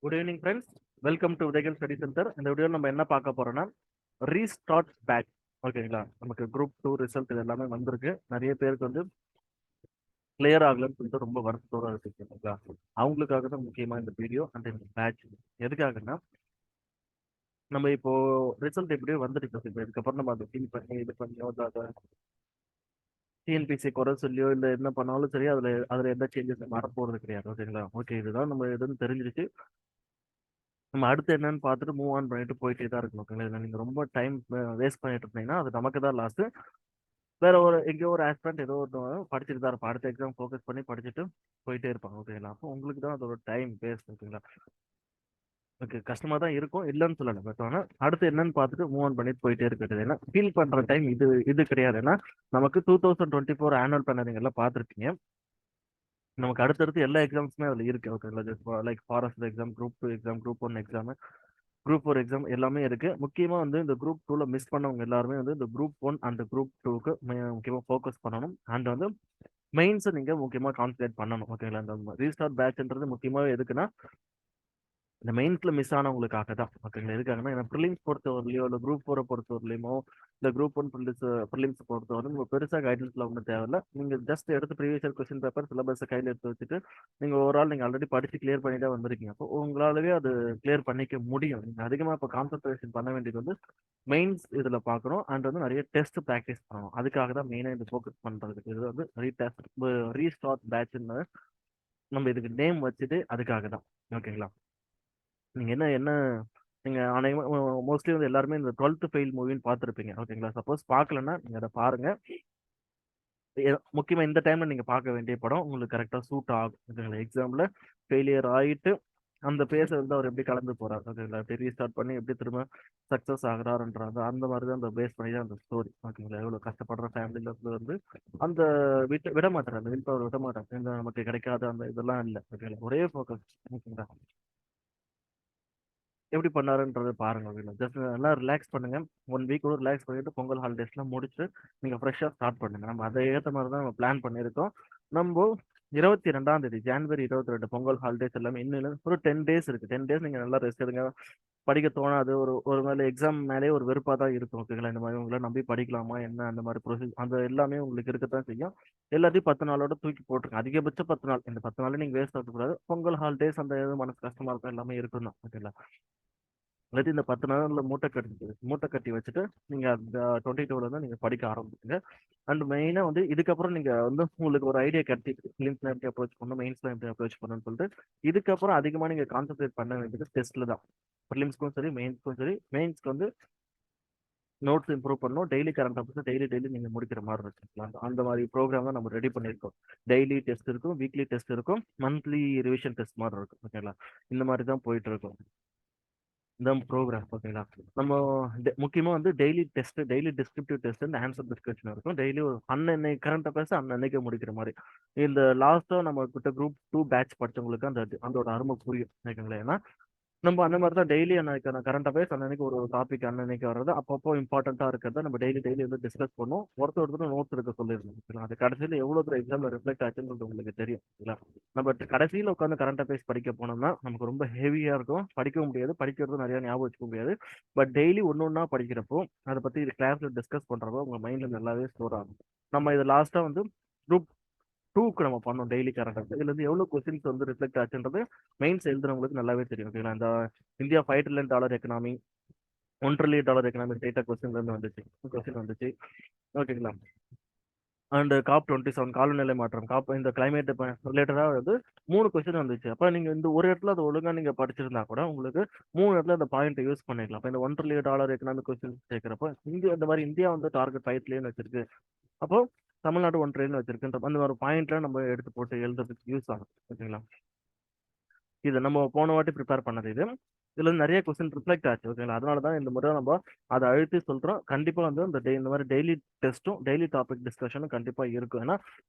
Good evening friends. Welcome to Udayakan study centre. இந்த video நம்ம என்ன பார்க்க போறோம்னா ரீஸ்டார்ட் பேக். ஓகேங்களா, நமக்கு குரூப் 2 ரிசல்ட் இது எல்லாமே வந்திருக்கு. நிறைய பேருக்கு வந்து கிளியர் ஆகலன்னு சொல்லிட்டு ரொம்ப வருத்தத்தோட இருக்கு. ஓகேங்களா, அவங்களுக்காக தான் முக்கியமா இந்த வீடியோ அண்ட் இந்த பேட்ச். எதுக்காகன்னா, நம்ம இப்போ ரிசல்ட் எப்படியோ வந்துட்டு இப்போ இதுக்கப்புறம் நம்ம அதை ஃபீல் பண்ணி இது பண்ணியோ அதை டிஎன்பிசி குறை சொல்லியோ இல்லை என்ன பண்ணாலும் சரி, அதுல எந்த சேஞ்சஸ் வரப்போறது கிடையாது. ஓகேங்களா, ஓகே, இதுதான் நம்ம எதுன்னு தெரிஞ்சிருச்சு. நம்ம அடுத்து என்னன்னு பார்த்துட்டு மூவ் ஆன் பண்ணிட்டு போயிட்டே தான் இருக்கணும். ஓகேங்களா, இதுல நீங்க ரொம்ப டைம் வேஸ்ட் பண்ணிட்டு இருந்தீங்கன்னா அது நமக்கு தான் லாஸ். வேற ஒரு எங்கேயோ ஒரு ஆஸ்பிரண்ட் ஏதோ ஒரு படிச்சுட்டு தான் இருப்பான், அடுத்த எக்ஸாம் ஃபோக்கஸ் பண்ணி படிச்சுட்டு போயிட்டே இருப்பாங்க. ஓகேங்களா, அப்போ உங்களுக்கு தான் அதோட டைம் வேஸ்ட். ஓகேங்களா, ஓகே, கஷ்டமா தான் இருக்கும், இல்லைன்னு சொல்லலை. பட் ஆனால் அடுத்து என்னன்னு பார்த்துட்டு மூவ் ஆன் பண்ணிட்டு போயிட்டே இருக்கிறது. ஏன்னா ஃபீல் பண்ற டைம் இது கிடையாது. ஏன்னா நமக்கு 2024 ஆனுவல் பிளானர் நீங்க எல்லாம் பார்த்துருக்கீங்க. நமக்கு அடுத்தடுத்து எல்லா எக்ஸாம்ஸுமே அதில் இருக்கு. ஓகேங்களா, just like forest exam, group 2 exam, group 1 exam, group 4 exam எல்லாமே இருக்கு. முக்கியமா வந்து இந்த குரூப் 2ல மிஸ் பண்ணவங்க எல்லாருமே வந்து இந்த குரூப் 1 அண்ட் குரூப் 2க்கு முக்கியமா ஃபோக்கஸ் பண்ணணும். அண்ட் வந்து மெயின்ஸை நீங்க முக்கியமா கான்சன்ட்ரேட் பண்ணணும். ஓகேங்களா, இந்த ரீஸ்டார்ட் பேட்ச்ன்றது முக்கியமாக எதுக்குன்னா இந்த மெயின்ஸ்ல மிஸ் ஆனவங்களுக்காக தான். ஓகேங்களா, எதுக்காகன்னா ஏன்னா ப்ரிலிம்ஸ் பொறுத்தவரையிலையோ இல்லை குரூப் 4 பொறுத்தவரையிலுமோ இல்லை குரூப் 1 ப்ரிலிம்ஸ் பொறுத்தவரை உங்க பெருசாக கைடன்ஸ்ல ஒன்றும் தேவையில்ல. நீங்க ஜஸ்ட் எடுத்து ப்ரீவியஸ் இயர் கொஸ்டின் பேப்பர் சிலபஸை கையில் எடுத்து வச்சுட்டு நீங்க ஓவரால் நீங்க ஆல்ரெடி படிச்சு கிளியர் பண்ணி தான் வந்திருக்கீங்க. அப்போ உங்களாலவே அது கிளியர் பண்ணிக்க முடியும். நீங்க அதிகமாக இப்போ கான்சன்ட்ரேஷன் பண்ண வேண்டியது வந்து மெயின்ஸ் இதுல பார்க்கணும். அண்ட் வந்து நிறைய டெஸ்ட் ப்ராக்டிஸ் பண்ணணும். அதுக்காக தான் மெயினாக இது ஃபோக்கஸ் பண்றதுக்கு. இது வந்து ரீஸ்டார்ட் பேட்ச்னு நம்ம இதுக்கு நேம் வச்சுட்டு அதுக்காக தான். ஓகேங்களா, நீங்க என்ன என்ன நீங்க மோஸ்ட்லி வந்து எல்லாருமே இந்த 12th ஃபெயில் மூவின்னு பார்த்துருப்பீங்க. ஓகேங்களா, சப்போஸ் பார்க்கலன்னா நீங்க அதை பாருங்க. முக்கியமா இந்த டைம்ல நீங்க பார்க்க வேண்டிய படம் உங்களுக்கு கரெக்டா சூட் ஆகும். ஓகேங்களா, எக்ஸாம்ல ஃபெயிலியர் ஆயிட்டு அந்த பேஸை வந்து அவர் எப்படி கலந்து போறாரு, ஓகேங்களா, எப்படி ரீஸ்டார்ட் பண்ணி எப்படி திரும்ப சக்சஸ் ஆகுறாருன்றது அந்த மாதிரி தான் அந்த பேஸ் பண்ணி தான் அந்த ஸ்டோரி. ஓகேங்களா, எவ்வளவு கஷ்டப்படுற ஃபேமிலில இருந்து வந்து அந்த விட மாட்டார், அந்த வில் பவர் விட மாட்டார். இந்த நமக்கு கிடைக்காத அந்த இதெல்லாம் இல்லை. ஓகேங்களா, ஒரே ஃபோக்கஸ். ஓகேங்களா, எப்படி பண்ணாருன்றதை பாருங்க. ஓகேங்களா, ஜஸ்ட் நல்லா ரிலாக்ஸ் பண்ணுங்க. 1 வீக் கூட ரிலாக்ஸ் பண்ணிட்டு பொங்கல் ஹாலிடேஸ்லாம் முடிச்சுட்டு நீங்க ஃப்ரெஷ்ஷாக ஸ்டார்ட் பண்ணுங்க. நம்ம அதை ஏற்ற மாதிரி தான் நம்ம பிளான் பண்ணியிருக்கோம். நம்ம 22ஆம் தேதி ஜனவரி 22 பொங்கல் ஹாலிடேஸ் எல்லாமே இன்னும் ஒரு 10 டேஸ் இருக்கு. 10 டேஸ் நீங்க நல்லா ரெஸ்ட் எடுங்க. படிக்க தோணாது. ஒரு ஒரு மேலே எக்ஸாம் மேலே ஒரு வெறுப்பாக தான் இருக்கும். ஓகேங்களா, இந்த மாதிரி உங்களை நம்பி படிக்கலாமா என்ன அந்த மாதிரி ப்ரொசீஜ் அந்த எல்லாமே உங்களுக்கு இருக்கத்தான் செய்யும். எல்லாத்தையும் 10 நாளோட தூக்கி போட்டுருங்க. அதிகபட்சம் 10 நாள். இந்த 10 நாள் நீங்க வேஸ்ட் ஆகக்கூடாது. பொங்கல் ஹாலிடேஸ் அந்த இது மனசு கஷ்டமா இருக்கும், எல்லாமே இருக்கணும். ஓகேங்களா, இல்லாட்டி இந்த 10 நாள்ல மூட்டை கட்டி வச்சுட்டு நீங்க அந்த 22ல இருந்து நீங்க படிக்க ஆரம்பிச்சுங்க. அண்ட் மெயினா வந்து இதுக்கப்புறம் நீங்க வந்து உங்களுக்கு ஒரு ஐடியா கிடைச்சிட்டு ஃபிலிம்ஸ்லாம் எப்படி அப்ரோச் பண்ணணும், மெயின்ஸ்லாம் எப்படி அப்ரோச் பண்ணணும்னு சொல்லிட்டு இதுக்கப்புறம் அதிகமா நீங்க கான்சென்ட்ரேட் பண்ண வேண்டியது டெஸ்ட்ல தான். ப்ரிலிம்ஸ்க்கும் சரி மெயின்ஸ்க்கும் சரி. மெயின்ஸ்க்கு வந்து நோட்ஸ் இம்ப்ரூவ் பண்ணணும். டெய்லி கரண்ட் அஃபேர்ஸ் டெய்லி நீங்க முடிக்கிற மாதிரி வச்சுக்கலாம். அந்த மாதிரி ப்ரோக்ராம் தான் நம்ம ரெடி பண்ணியிருக்கோம். டெய்லி டெஸ்ட் இருக்கும், வீக்லி டெஸ்ட் இருக்கும், மந்த்லி ரிவிஷன் டெஸ்ட் மாதிரி இருக்கும். ஓகேங்களா, இந்த மாதிரி தான் போயிட்டு இருக்கும் இந்த ப்ரோக்ராம். ஓகேங்களா, நம்ம முக்கியமா வந்து daily test, daily descriptive test and answer discussion இருக்கும். டெய்லி ஒரு அன்னன்னைக்கு கரண்ட் அஃபேர்ஸ் அன்னன்னைக்கு முடிக்கிற மாதிரி. இந்த லாஸ்டா நம்ம கிட்ட குரூப் 2 பேட்ச் படிச்சவங்களுக்கு அந்த அதோட அருமை புரியும். ஓகேங்களா, ஏன்னா நம்ம அந்த மாதிரி தான் டெய்லி அன்னைக்கான கரண்ட் அஃபேர்ஸ் அன்னன்னைக்கு ஒரு டாபிக் அன்னன்னைக்கு வர்றது அப்பப்போ இம்பார்ட்டண்டா இருக்கிறத நம்ம டெய்லி வந்து டிஸ்கஸ் பண்ணுவோம். ஒருத்தர் நோட்ஸ் எடுக்க சொல்லிருந்தோம். ஓகேங்களா, அது கடைசியில் எவ்வளவு தூரம் எக்ஸாம்ல ரிஃப்ளெக்ட் ஆச்சுன்றது உங்களுக்கு தெரியும். ஓகேங்களா, நம்ம கடைசியில் உட்காந்து கரண்ட் அஃபேர்ஸ் படிக்க போனோம்னா நமக்கு ரொம்ப ஹெவியா இருக்கும், படிக்கவும் முடியாது, படிக்கிறது நிறைய ஞாபகம் வச்சுக்க முடியாது. பட் டெய்லி ஒன்னொன்னா படிக்கிறப்போ அதை பத்தி கிளாஸ்ல டிஸ்கஸ் பண்றப்போ உங்க மைண்ட்ல நல்லாவே ஸ்டோர் ஆகும். நம்ம இது லாஸ்டா வந்து குரூப் 2க்கு நம்ம பண்ணோம் டெய்லி கரண்ட் அஃபேர்ஸ். இதுல இருந்து எவ்வளவு கொஸ்டின்ஸ் வந்து ரிஃப்ளெக்ட் ஆச்சுன்றது மெயின்ஸ் எழுதுறவங்களுக்கு நல்லாவே தெரியும். ஓகேங்களா, இந்த India $5 trillion economy, $1 trillion economy data question வந்துச்சு. ஓகேங்களா, அண்ட் COP27 காலநிலை மாற்றம், இந்த கிளைமேட் ரிலேட்டடா வந்து 3 கொஸ்டின் வந்துச்சு. அப்ப நீங்க இந்த ஒரு இடத்துல அதை ஒழுங்கா நீங்க படிச்சிருந்தா கூட உங்களுக்கு 3 இடத்துல அந்த பாயிண்ட் யூஸ் பண்ணிக்கலாம். அப்ப இந்த $1 trillion எக்கனாமிக் கொஸ்டின் கேட்கிறப்ப இந்தியா இந்த மாதிரி இந்தியா வந்து டார்கெட் 5 trillion வச்சிருக்கு. அப்போ தமிழ்நாடு 1 trillion வச்சிருக்குன்ற அந்த ஒரு பாயிண்ட்ல நம்ம எடுத்து போட்டு எழுதுறதுக்கு யூஸ் ஆகும். ஓகேங்களா, இது நம்ம போன வாட்டி ப்ரிப்பேர் பண்ணது இது. இதுல இருந்து நிறைய கொஸ்டின் ரிஃப்ளெக்ட் ஆச்சு. ஓகேங்களா, அதனால தான் இந்த முறை நம்ம அதை அழுத்தி சொல்றோம். கண்டிப்பா வந்து இந்த மாதிரி டெய்லி டெஸ்ட்டும் டெய்லி டாபிக் டிஸ்கஷனும் கண்டிப்பா இருக்கும். ஏன்னா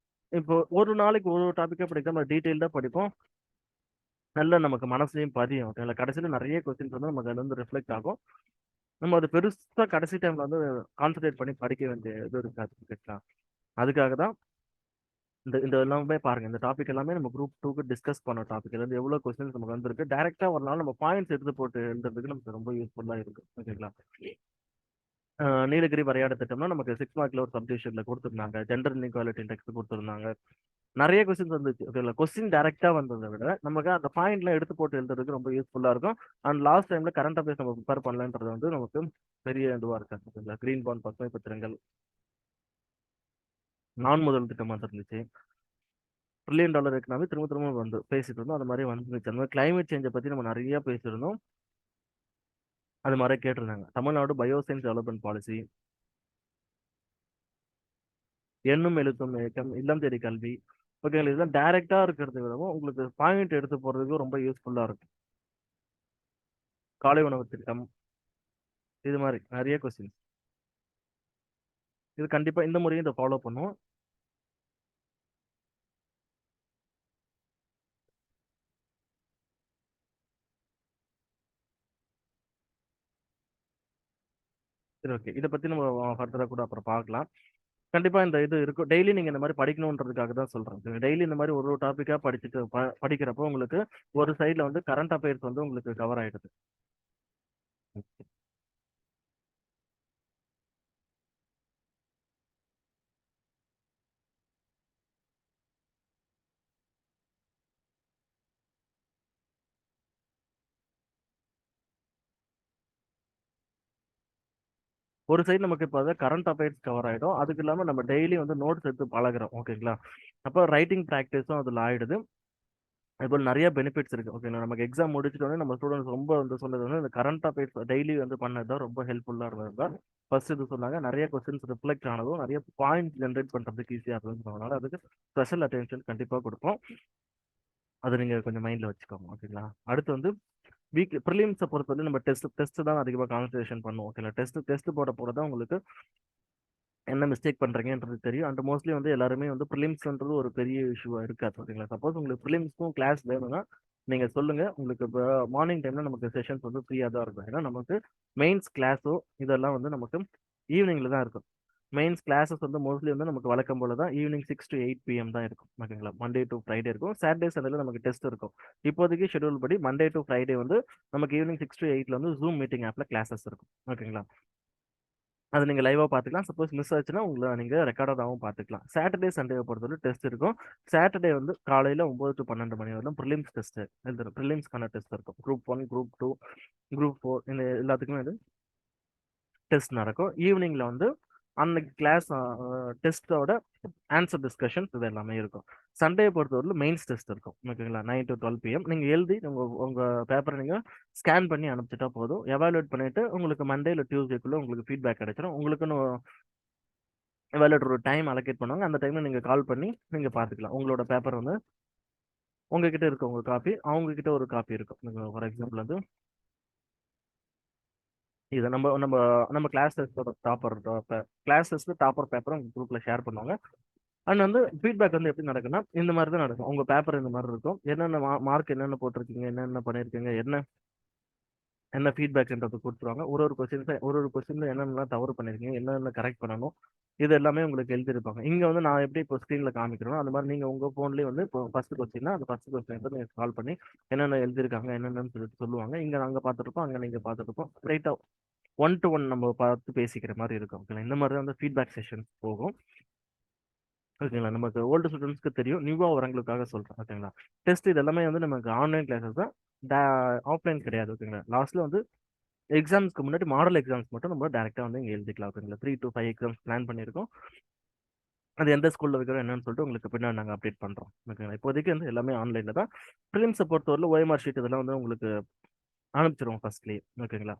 இப்போ ஒரு நாளைக்கு ஒரு டாபிக்கா படிக்காம டீட்டெயில்டா படிப்போம். நல்ல நமக்கு மனசுலயும் பதியும். ஓகேங்களா, கடைசியில நிறைய கொஸ்டின்ஸ் வந்து நமக்கு அதுல இருந்து ரிஃப்ளெக்ட் ஆகும். நம்ம அது பெருசா கடைசி டைம்ல வந்து கான்சென்ட்ரேட் பண்ணி படிக்க வேண்டிய இது இருக்காது. ஓகேங்களா, அதுக்காக தான் இந்த இந்த எல்லாமே பாருங்க, இந்த டாபிக் எல்லாமே நம்ம குரூப் டூக்கு டிஸ்கஸ் பண்ண டாபிக். இதுல இருந்து எவ்வளவு கொஸ்டின்ஸ் நமக்கு வந்திருக்கு, டைரக்டா ஒரு நாள் நம்ம பாயிண்ட்ஸ் எடுத்து போட்டு எழுதுறதுக்கு நமக்கு ரொம்ப யூஸ்ஃபுல்லா இருக்கு. ஓகேங்களா? நீலகிரி வரையாட திட்டம்னா நமக்கு 6 மார்க்ல ஒரு சப்டிவிஷன்ல கொடுத்துருந்தாங்க. ஜெண்டர் இன்இக்வாலிட்டி இண்டெக்ஸ் கொடுத்துருந்தாங்க. நிறைய கொஸ்டின்ஸ் வந்துச்சு. ஓகேங்களா? கொஸ்டின் டைரக்டா வந்ததை விட நமக்கு அந்த பாயிண்ட்ல எடுத்து போட்டு எழுதுறதுக்கு ரொம்ப யூஸ்ஃபுல்லா இருக்கும். அண்ட் லாஸ்ட் டைம்ல கரண்ட் அஃபேர்ஸ் நம்ம ப்ரிப்பேர் பண்ணலன்றது வந்து நமக்கு பெரிய இதுவா இருக்கு. ஓகேங்களா? கிரீன் பாண்ட் பசுமை பத்திரங்கள், நான் முதல் திட்டம் வந்துருந்துச்சு. ட்ரில்லியன் டாலர் எக்கனாமி திரும்ப திரும்ப வந்து பேசிட்டு இருந்தோம். அது மாதிரி வந்துருச்சு. அந்த மாதிரி கிளைமேட் சேஞ்சை பத்தி நம்ம நிறைய பேசியிருந்தோம். அது மாதிரி கேட்டிருந்தாங்க. தமிழ்நாடு பயோசைன்ஸ் டெவலப்மெண்ட் பாலிசி, எண்ணும் எழுத்தும் இயக்கம், இல்லம் தேடி கல்வி. ஓகேங்களா? இதெல்லாம் டைரக்டா இருக்கிறத விடவும் உங்களுக்கு பாயிண்ட் எடுத்து போறதுக்கு ரொம்ப யூஸ்ஃபுல்லா இருக்கும். காலை உணவு திட்டம், இது மாதிரி நிறைய கொஸ்டின். இது கண்டிப்பா இந்த முறையும் இதை ஃபாலோ பண்ணுவோம். சரி, ஓகே. இதை பத்தி நம்ம ஃபர்தரா கூட அப்புறம் பார்க்கலாம். கண்டிப்பா இந்த இது இருக்கும். டெய்லி நீங்க இந்த மாதிரி படிக்கணுன்றதுக்காக தான் சொல்றேன். டெய்லி இந்த மாதிரி ஒரு டாபிக்கா படிச்சுட்டு படிக்கிறப்போ உங்களுக்கு ஒரு சைட்ல வந்து கரண்ட் அஃபேர்ஸ் வந்து உங்களுக்கு கவர் ஆயிடுது. ஒரு சைடு நமக்கு இப்போ கரண்ட் அஃபேர்ஸ் கவர் ஆயிடும். அதுக்கு இல்லாம நம்ம டெய்லி வந்து நோட்ஸ் எடுத்து பழகுறோம். ஓகேங்களா? அப்போ ரைட்டிங் ப்ராக்டிஸும் அதுல ஆயிடுது. அதுபோல் நிறைய பெனிஃபிட்ஸ் இருக்கு. ஓகேங்களா? நமக்கு எக்ஸாம் முடிச்சிட்டோன்னே நம்ம ஸ்டூடெண்ட்ஸ் ரொம்ப வந்து சொன்னது வந்து இந்த கரண்ட் அஃபேர்ஸ் டெய்லி வந்து பண்ணது தான் ரொம்ப ஹெல்ப்ஃபுல்லா இருந்தது தான். ஃபர்ஸ்ட் இது சொன்னாங்க. நிறைய கொஸ்டின்ஸ் ரிஃப்ளெக்ட் ஆனதும் நிறைய பாயிண்ட் ஜென்ரேட் பண்றதுக்கு ஈஸியா இருந்ததுன்னு சொன்னதுனால அதுக்கு ஸ்பெஷல் அட்டென்ஷன் கண்டிப்பா கொடுப்போம். அதை நீங்க கொஞ்சம் மைண்ட்ல வச்சுக்கோங்க. ஓகேங்களா? அடுத்து வந்து வீக் ப்ரிலிம்ஸை பொறுத்தவரை நம்ம டெஸ்ட் தான் அதிகமாக கான்சன்ட்ரேஷன் பண்ணுவோம். ஓகேங்களா? டெஸ்ட் போட போட தான் உங்களுக்கு என்ன மிஸ்டேக் பண்றீங்கன்றது தெரியும். அண்ட் மோஸ்ட்லி வந்து எல்லாருமே வந்து ப்ரிலிம்ஸ்ன்றது ஒரு பெரிய இஷ்யூவா இருக்காது. ஓகேங்களா? சப்போஸ் உங்களுக்கு ப்ரிலிம்ஸ்க்கும் கிளாஸ் வேணும்னா நீங்க சொல்லுங்க. உங்களுக்கு இப்போ மார்னிங் டைம்ல நமக்கு செஷன்ஸ் வந்து ஃப்ரீயா தான் இருக்கும். ஏன்னா நமக்கு மெயின்ஸ் கிளாஸோ இதெல்லாம் வந்து நமக்கு ஈவினிங்ல தான் இருக்கும். மெயின்ஸ் கிளாஸஸ் வந்து மோஸ்ட்லி வந்து நமக்கு வழக்கம் போல தான் ஈவினிங் 6 to 8 PM தான் இருக்கும். ஓகேங்களா? மண்டே டு ஃப்ரைடே இருக்கும். சாட்டர்டே சண்டேல நமக்கு டெஸ்ட் இருக்கும். இப்போதைக்கு ஷெடியூல் படி மண்டே டு ஃப்ரைடே வந்து நமக்கு ஈவினிங் 6 to 8 வந்து ஜூம் மீட்டிங் ஆப்ல கிளாஸஸ் இருக்கும். ஓகேங்களா? அது நீங்க லைவா பார்த்துக்கலாம். சப்போஸ் மிஸ் ஆச்சுன்னா உங்களை நீங்க ரெக்கார்டடாகவும் பார்த்துக்கலாம். சாட்டர்டே சண்டேவை பொறுத்தவரை டெஸ்ட் இருக்கும். சாட்டர்டே வந்து காலையில 9 to 12 மணி வரலாம் ப்ரிலிம்ஸ் டெஸ்ட் எழுதுறோம். ப்ரிலிம்ஸ்க்கான டெஸ்ட் இருக்கும். குரூப் 1, குரூப் 2, குரூப் 4 இந்த எல்லாத்துக்குமே வந்து டெஸ்ட் நடக்கும். ஈவினிங்ல வந்து அன்னைக்கு கிளாஸ் டெஸ்ட்டோட ஆன்சர் டிஸ்கஷன்ஸ் இது எல்லாமே இருக்கும். சண்டே பொறுத்தவரையில் மெயின்ஸ் டெஸ்ட் இருக்கும். ஓகேங்களா? 9 to 12 PM நீங்க எழுதி உங்க பேப்பரை நீங்க ஸ்கேன் பண்ணி அனுப்பிச்சிட்டா போதும். எவாலுவேட் பண்ணிட்டு உங்களுக்கு மண்டே இல்லை டியூஸ்டேக்குள்ள உங்களுக்கு ஃபீட்பேக் கிடைச்சிடும். உங்களுக்குன்னு எவாலுவேட்டர் ஒரு டைம் அலோகேட் பண்ணுவாங்க. அந்த டைம்ல நீங்க கால் பண்ணி நீங்க பார்த்துக்கலாம். உங்களோட பேப்பர் வந்து உங்ககிட்ட இருக்க உங்க காப்பி அவங்க கிட்ட ஒரு காப்பி இருக்கும். ஃபார் எக்ஸாம்பிள் வந்து இது நம்ம நம்ம நம்ம கிளாஸ் டெஸ்டோட கிளாஸ் டெஸ்ட் டாப்பர் பேப்பர் உங்க குரூப்ல ஷேர் பண்ணுவாங்க. அண்ட் வந்து ஃபீட்பேக் வந்து எப்படி நடக்குன்னா இந்த மாதிரி தான் நடக்கும். உங்க பேப்பர் இந்த மாதிரி இருக்கும். என்னென்ன மார்க் என்னென்ன போட்டிருக்கீங்க, என்னென்ன பண்ணிருக்கீங்க, என்ன என்ன ஃபீட்பேக்ன்றது கொடுத்துருவாங்க. ஒரு ஒரு கொஸ்டின்ல என்னென்னலாம் தவறு பண்ணிருக்கீங்க, என்னென்ன கரெக்ட் பண்ணணும், இது எல்லாமே உங்களுக்கு எழுதிருப்பாங்க. இங்க வந்து நான் எப்படி இப்போ ஸ்க்ரீன்ல காமிக்கிறோம் அந்த மாதிரி நீங்க உங்க போன்லயே வந்து இப்போ ஃபர்ஸ்ட் கொஸ்டின்னா அந்த ஃபர்ஸ்ட் கொஸ்டின் நீங்க கால் பண்ணி என்னென்ன எழுதிருக்காங்க என்னென்னு சொல்லிட்டு சொல்லுவாங்க. இங்க நாங்க பார்த்துருப்போம், அங்க நீங்க பார்த்துருப்போம். ஸ்ட்ரைட்டா 1 to 1 நம்ம பார்த்து பேசிக்கிற மாதிரி இருக்கும். ஓகேங்களா? இந்த மாதிரி தான் வந்து ஃபீட்பேக் செஷன் போகும். ஓகேங்களா? நமக்கு ஓல்டு ஸ்டூடெண்ட்ஸ்க்கு தெரியும். நியூவா வரவங்களுக்காக சொல்றேன். ஓகேங்களா? டெஸ்ட் இது எல்லாமே வந்து நமக்கு ஆன்லைன் கிளாஸஸ் தான். ஆஃப்லைன் கிடையாது. ஓகேங்களா? லாஸ்ட்ல வந்து எக்ஸாம்ஸ்க்கு முன்னாடி மாடல் எக்ஸாம்ஸ் மட்டும் நம்ம டேரக்டா வந்து இங்க எழுதிக்கலாம். ஓகேங்களா? 3 to 5 எக்ஸாம்ஸ் பிளான் பண்ணியிருக்கோம். அது எந்த ஸ்கூல்ல வைக்கிறோம் என்னன்னு சொல்லிட்டு உங்களுக்கு பின்னாடி நாங்கள் அப்டேட் பண்றோம். ஓகேங்களா? இப்போதைக்கு வந்து எல்லாமே ஆன்லைன்ல தான். ப்ரிலிம்ஸை பொறுத்தவரை ஓஎம்ஆர் ஷீட் இதெல்லாம் வந்து உங்களுக்கு அனுப்பிச்சிருவோம் ஃபர்ஸ்ட்லேயே. ஓகேங்களா?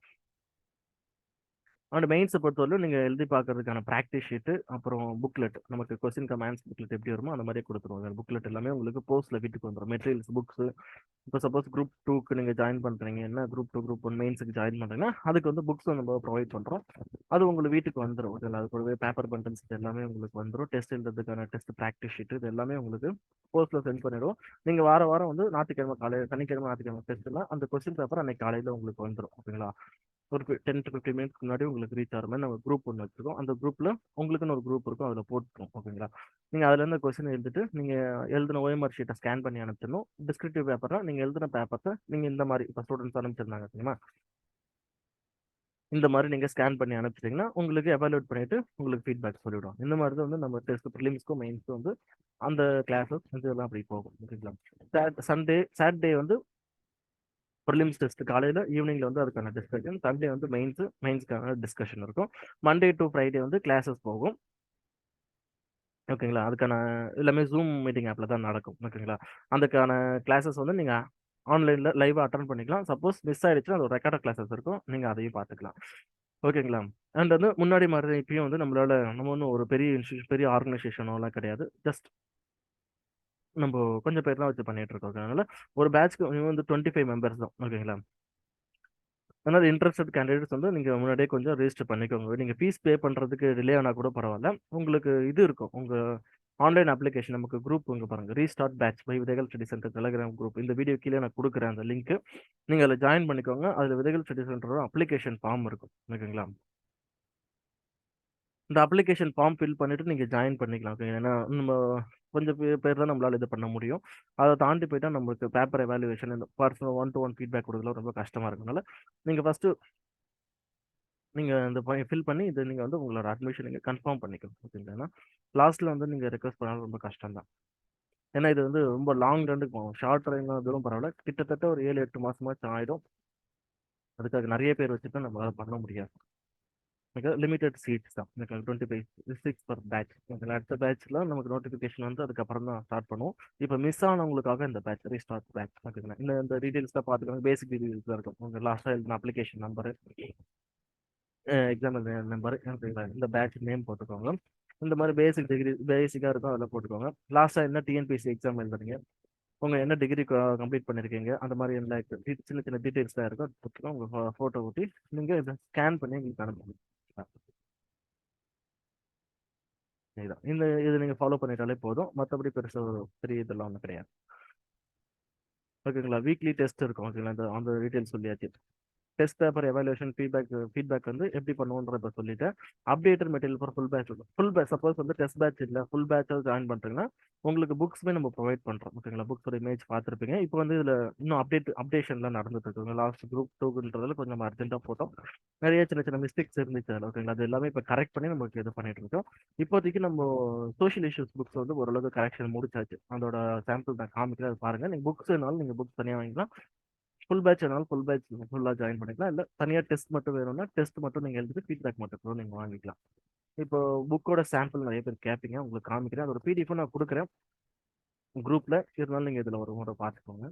அண்ட் மெயின்ஸை பொறுத்தவரைக்கும் நீங்கள் எழுதி பார்க்கறதுக்கான ப்ராக்டிஸ் ஷீட்டு அப்புறம் புக்லெட் நமக்கு கொஸ்டின் கமாண்ட்ஸ் புக்லெட் எப்படி வருமோ அந்த மாதிரியே கொடுத்துருவோம். அந்த புக்லெட் எல்லாமே உங்களுக்கு போஸ்ட்டில் வீட்டுக்கு வந்துடும். மெட்டீரியல்ஸ் புக்ஸ் இப்போ சப்போஸ் குரூப் 2க்கு நீங்கள் ஜாயின் பண்ணுறீங்க, என்ன குரூப் 2 குரூப் 1 மெயின்ஸுக்கு ஜாயின் பண்ணுறீங்கன்னா அதுக்கு வந்து புக்ஸ் நம்ம ப்ரொவைட் பண்ணுறோம். அது உங்களுக்கு வீட்டுக்கு வந்துடும். ஓகேங்களா? அது கூடவே பேப்பர் பண்டல்ஸ் எல்லாமே உங்களுக்கு வந்துடும். டெஸ்ட் எழுதுறதுக்கான டெஸ்ட் ப்ராக்டிஸ் ஷீட் இது எல்லாமே உங்களுக்கு போஸ்ட்டில் சென்ட் பண்ணிடுவோம். நீங்கள் வார வாரம் வந்து ஞாயிற்றுக்கிழமை காலையில் சனிக்கிழமை ஞாயிற்றுக்கிழமை டெஸ்ட்லாம் அந்த கொஸ்டின் பேப்பர் அன்னைக்கு காலையில் உங்களுக்கு வந்துடும். ஓகேங்களா? ஒரு 10 to 15 மினிட்ஸ்க்கு முன்னாடி உங்களுக்கு ரீச் ஆகிற மாதிரி நம்ம குரூப் ஒன்று வச்சிருக்கோம். அந்த குரூப்ல உங்களுக்குன்னு ஒரு குரூப் இருக்கும், அதில் போட்டுருவோம். ஓகேங்களா? நீங்கள் அதுல இருந்து கொஸ்டின் எழுதிட்டு நீங்கள் எழுதின ஓஎம்ஆர் ஷீட்டை ஸ்கேன் பண்ணி அனுப்பிச்சிடணும். டிஸ்கிரிப்டிவ் பேப்பர்னா நீங்கள் எழுதின பேப்பர்ஸை நீங்கள் இந்த மாதிரி இப்போ ஸ்டூடெண்ட்ஸ் அனுப்பிச்சிருந்தாங்க சரிங்களா, இந்த மாதிரி நீங்கள் ஸ்கேன் பண்ணி அனுப்பிச்சிட்டிங்கன்னா உங்களுக்கு எவாலுவேட் பண்ணிட்டு உங்களுக்கு ஃபீட்பேக் சொல்லிவிடும். இந்த மாதிரி தான் வந்து நம்ம டெஸ்ட் ப்ரிலிம்ஸ்க்கும் மெயின்ஸ்க்கும் வந்து அந்த கிளாஸஸ் இதெல்லாம் அப்படி போகும். ஓகேங்களா? சாட்டர்டே வந்து ப்ரிலிம்ஸ் டெஸ்ட் காலையில் ஈவினிங்ல வந்து அதுக்கான டிஸ்கஷன், சண்டே வந்து மெயின்ஸ்க்கான டிஸ்கஷன் இருக்கும். மண்டே டு ஃப்ரைடே வந்து கிளாஸஸ் போகும். ஓகேங்களா? அதுக்கான எல்லாமே ஜூம் மீட்டிங் ஆப்பில் தான் நடக்கும். ஓகேங்களா? அதுக்கான கிளாஸஸ் வந்து நீங்கள் ஆன்லைனில் லைவாக அட்டன் பண்ணிக்கலாம். சப்போஸ் மிஸ் ஆயிடுச்சுன்னா அது ஒரு ரெக்கார்டட் கிளாஸஸ் இருக்கும், நீங்கள் அதையும் பார்த்துக்கலாம். ஓகேங்களா? அண்ட் வந்து முன்னாடி மாதிரி இப்பயும் வந்து நம்ம ஒன்றும் ஒரு பெரிய இன்ஸ்டியூஷன் பெரிய ஆர்கனைசேஷனோலாம் கிடையாது. ஜஸ்ட் நம்ம கொஞ்சம் பேர் தான் வச்சு பண்ணிட்டு இருக்கோம். அதனால ஒரு பேட்ச்க்கு வந்து 25 மெம்பர்ஸ் தான். ஓகேங்களா? அதனால இன்ட்ரெஸ்டட் கேண்டிடேட்ஸ் வந்து நீங்கள் முன்னாடியே கொஞ்சம் ரெஜிஸ்டர் பண்ணிக்கோங்க. நீங்கள் ஃபீஸ் பே பண்ணுறதுக்கு டிலே ஆனால் கூட பரவாயில்ல. உங்களுக்கு இது இருக்கும், உங்கள் ஆன்லைன் அப்ளிகேஷன் நமக்கு குரூப் இங்கே பாருங்கள், ரீஸ்டார்ட் பேட்ச் பை விதைகள் ஸ்டடி சென்டர் டெலிகிராம் குரூப். இந்த வீடியோ கீழே நான் கொடுக்குறேன் அந்த லிங்க், நீங்கள் அதில் ஜாயின் பண்ணிக்கோங்க. அதில் விதைகள் ஸ்டடி சென்டரோட அப்ளிகேஷன் ஃபார்ம் இருக்கும். ஓகேங்களா? இந்த அப்ளிகேஷன் ஃபார்ம் ஃபில் பண்ணிட்டு நீங்கள் ஜாயின் பண்ணிக்கலாம். ஓகே, ஏன்னா நம்ம கொஞ்சம் பேர் தான் நம்மளால இது பண்ண முடியும். அதை தாண்டி போயிட்டா நம்மளுக்கு பேப்பர் எவாலுவேஷன் இந்த personal one to one feedback கொடுக்கல ரொம்ப கஷ்டமா இருக்கனால நீங்கள் ஃபர்ஸ்ட் நீங்கள் இந்த ஃபில் பண்ணி இது நீங்கள் வந்து உங்களோட அட்மிஷன் நீங்கள் கன்ஃபார்ம் பண்ணிக்கணும். ஓகேங்களா? ஏன்னா லாஸ்ட்டில் வந்து நீங்கள் ரெக்வஸ்ட் பண்ணாலும் ரொம்ப கஷ்டம் தான். ஏன்னா இது வந்து ரொம்ப லாங் ரன்னுக்கு போகும். ஷார்ட் ட்ரைன் தூரம் பரவாயில்ல, கிட்டத்தட்ட ஒரு 7-8 மாசமாச்சும் ஆயிடும். அதுக்காக நிறைய பேர் வச்சுட்டு நம்மளால பண்ண முடியாது. லிமிடெட் சீட்ஸ் தான். 25 சீட்ஸ் பர் பேட்ச். அடுத்த பேட்ச்ல நமக்கு நோட்டிஃபிகேஷன் வந்து அதுக்கப்புறம் தான் ஸ்டார்ட் பண்ணுவோம். இப்போ மிஸ் ஆனவங்களுக்காக இந்த பேட்ச் ரீஸ்டார்ட் பேட்ச். ஓகேங்களா? இந்த டீடைல்ஸ் தான் பார்த்துக்கோங்க. பேசிக் டீடைல்ஸ் தான் இருக்கும். உங்கள் லாஸ்ட்டாக எழுதின அப்ளிகேஷன் நம்பரு, எக்ஸாம் நம்பர், இந்த பேட்ச் நேம் போட்டுக்கோங்க. இந்த மாதிரி பேசிக் டிகிரி பேசிக்காக இருக்கும், அதெல்லாம் போட்டுக்கோங்க. லாஸ்ட்டாக என்ன டிஎன்பிஎஸ்சி எக்ஸாம் எழுதுறீங்க, உங்கள் என்ன டிகிரி கம்ப்ளீட் பண்ணியிருக்கீங்க, அந்த மாதிரி எல்லா சின்ன சின்ன டீடைல்ஸ் தான் இருக்கும். போட்டுக்கோங்க. உங்கள் ஃபோட்டோ ஊட்டி நீங்கள் இதை ஸ்கேன் பண்ணி எங்களுக்கு அனுப்புங்க. இதுதான் இது நீங்கள் ஃபாலோ பண்ணிட்டாலே போதும். மற்றபடி பெருசாக ஒரு பெரிய இதெல்லாம் ஒன்றும் கிடையாது. ஓகேங்களா? வீக்லி டெஸ்ட் இருக்கும். ஓகேங்களா? அந்த டீட்டெயில்ஸ் சொல்லியாச்சு. டெஸ்ட் பேப்பர் எவாலுவேஷன் ஃபீட்பேக் வந்து எப்படி பண்ணுவோன்றத சொல்லிட்டேன். Updated material for full batch suppose வந்து டெஸ்ட் பேட்ச் இல்லை ஃபுல் பேட்ச் ஜாயின் பண்ணுறீங்கன்னா உங்களுக்கு புக்ஸுமே நம்ம ப்ரொவைட் பண்ணுறோம். ஓகேங்களா? புக்ஸோட இமேஜ் பார்த்துருப்பீங்க. இப்போ வந்து இதில் இன்னும் அப்டேஷன்லாம் நடந்துட்டு இருக்குங்க. லாஸ்ட் குரூப் 2ன்றதுல கொஞ்சம் நம்ம அர்ஜென்ட்டாக போட்டோம். நிறைய சின்ன சின்ன மிஸ்டேக்ஸ் இருந்துச்சு அதில். ஓகேங்களா? அது எல்லாமே இப்போ கரெக்ட் பண்ணி நமக்கு இது பண்ணிட்டு இருக்கோம். இப்போதைக்கு நம்ம சோஷியல் இஷ்யூஸ் புக்ஸ் வந்து ஓரளவுக்கு கரெக்ஷன் முடிச்சாச்சு. அதோட சாம்பிள் நான் காமிக்கிறேன், அது பாருங்க. நீங்கள் புக்ஸ்னாலும் நீங்கள் புக்ஸ் தனியாக வாங்கிக்கலாம். ஃபுல் பேட்ச் வேணாலும் ஃபுல் பேட்ச் ஃபுல்லாக ஜாயின் பண்ணிக்கலாம். இல்லை தனியாக டெஸ்ட் மட்டும் வேணும்னா டெஸ்ட் மட்டும் நீங்கள் எழுதிட்டு ஃபீட்பேக் மட்டும் கூட நீங்கள் வாங்கிக்கலாம். இப்போ புக்கோட சாம்பிள் நிறைய பேர் கேட்பீங்க, உங்களுக்கு காமிக்கிறேன். அதோட பிடிஎஃப் நான் கொடுக்குறேன் குரூப்ல, இருந்தாலும் நீங்கள் இதில் ஒரு முறை பார்த்துக்கோங்க.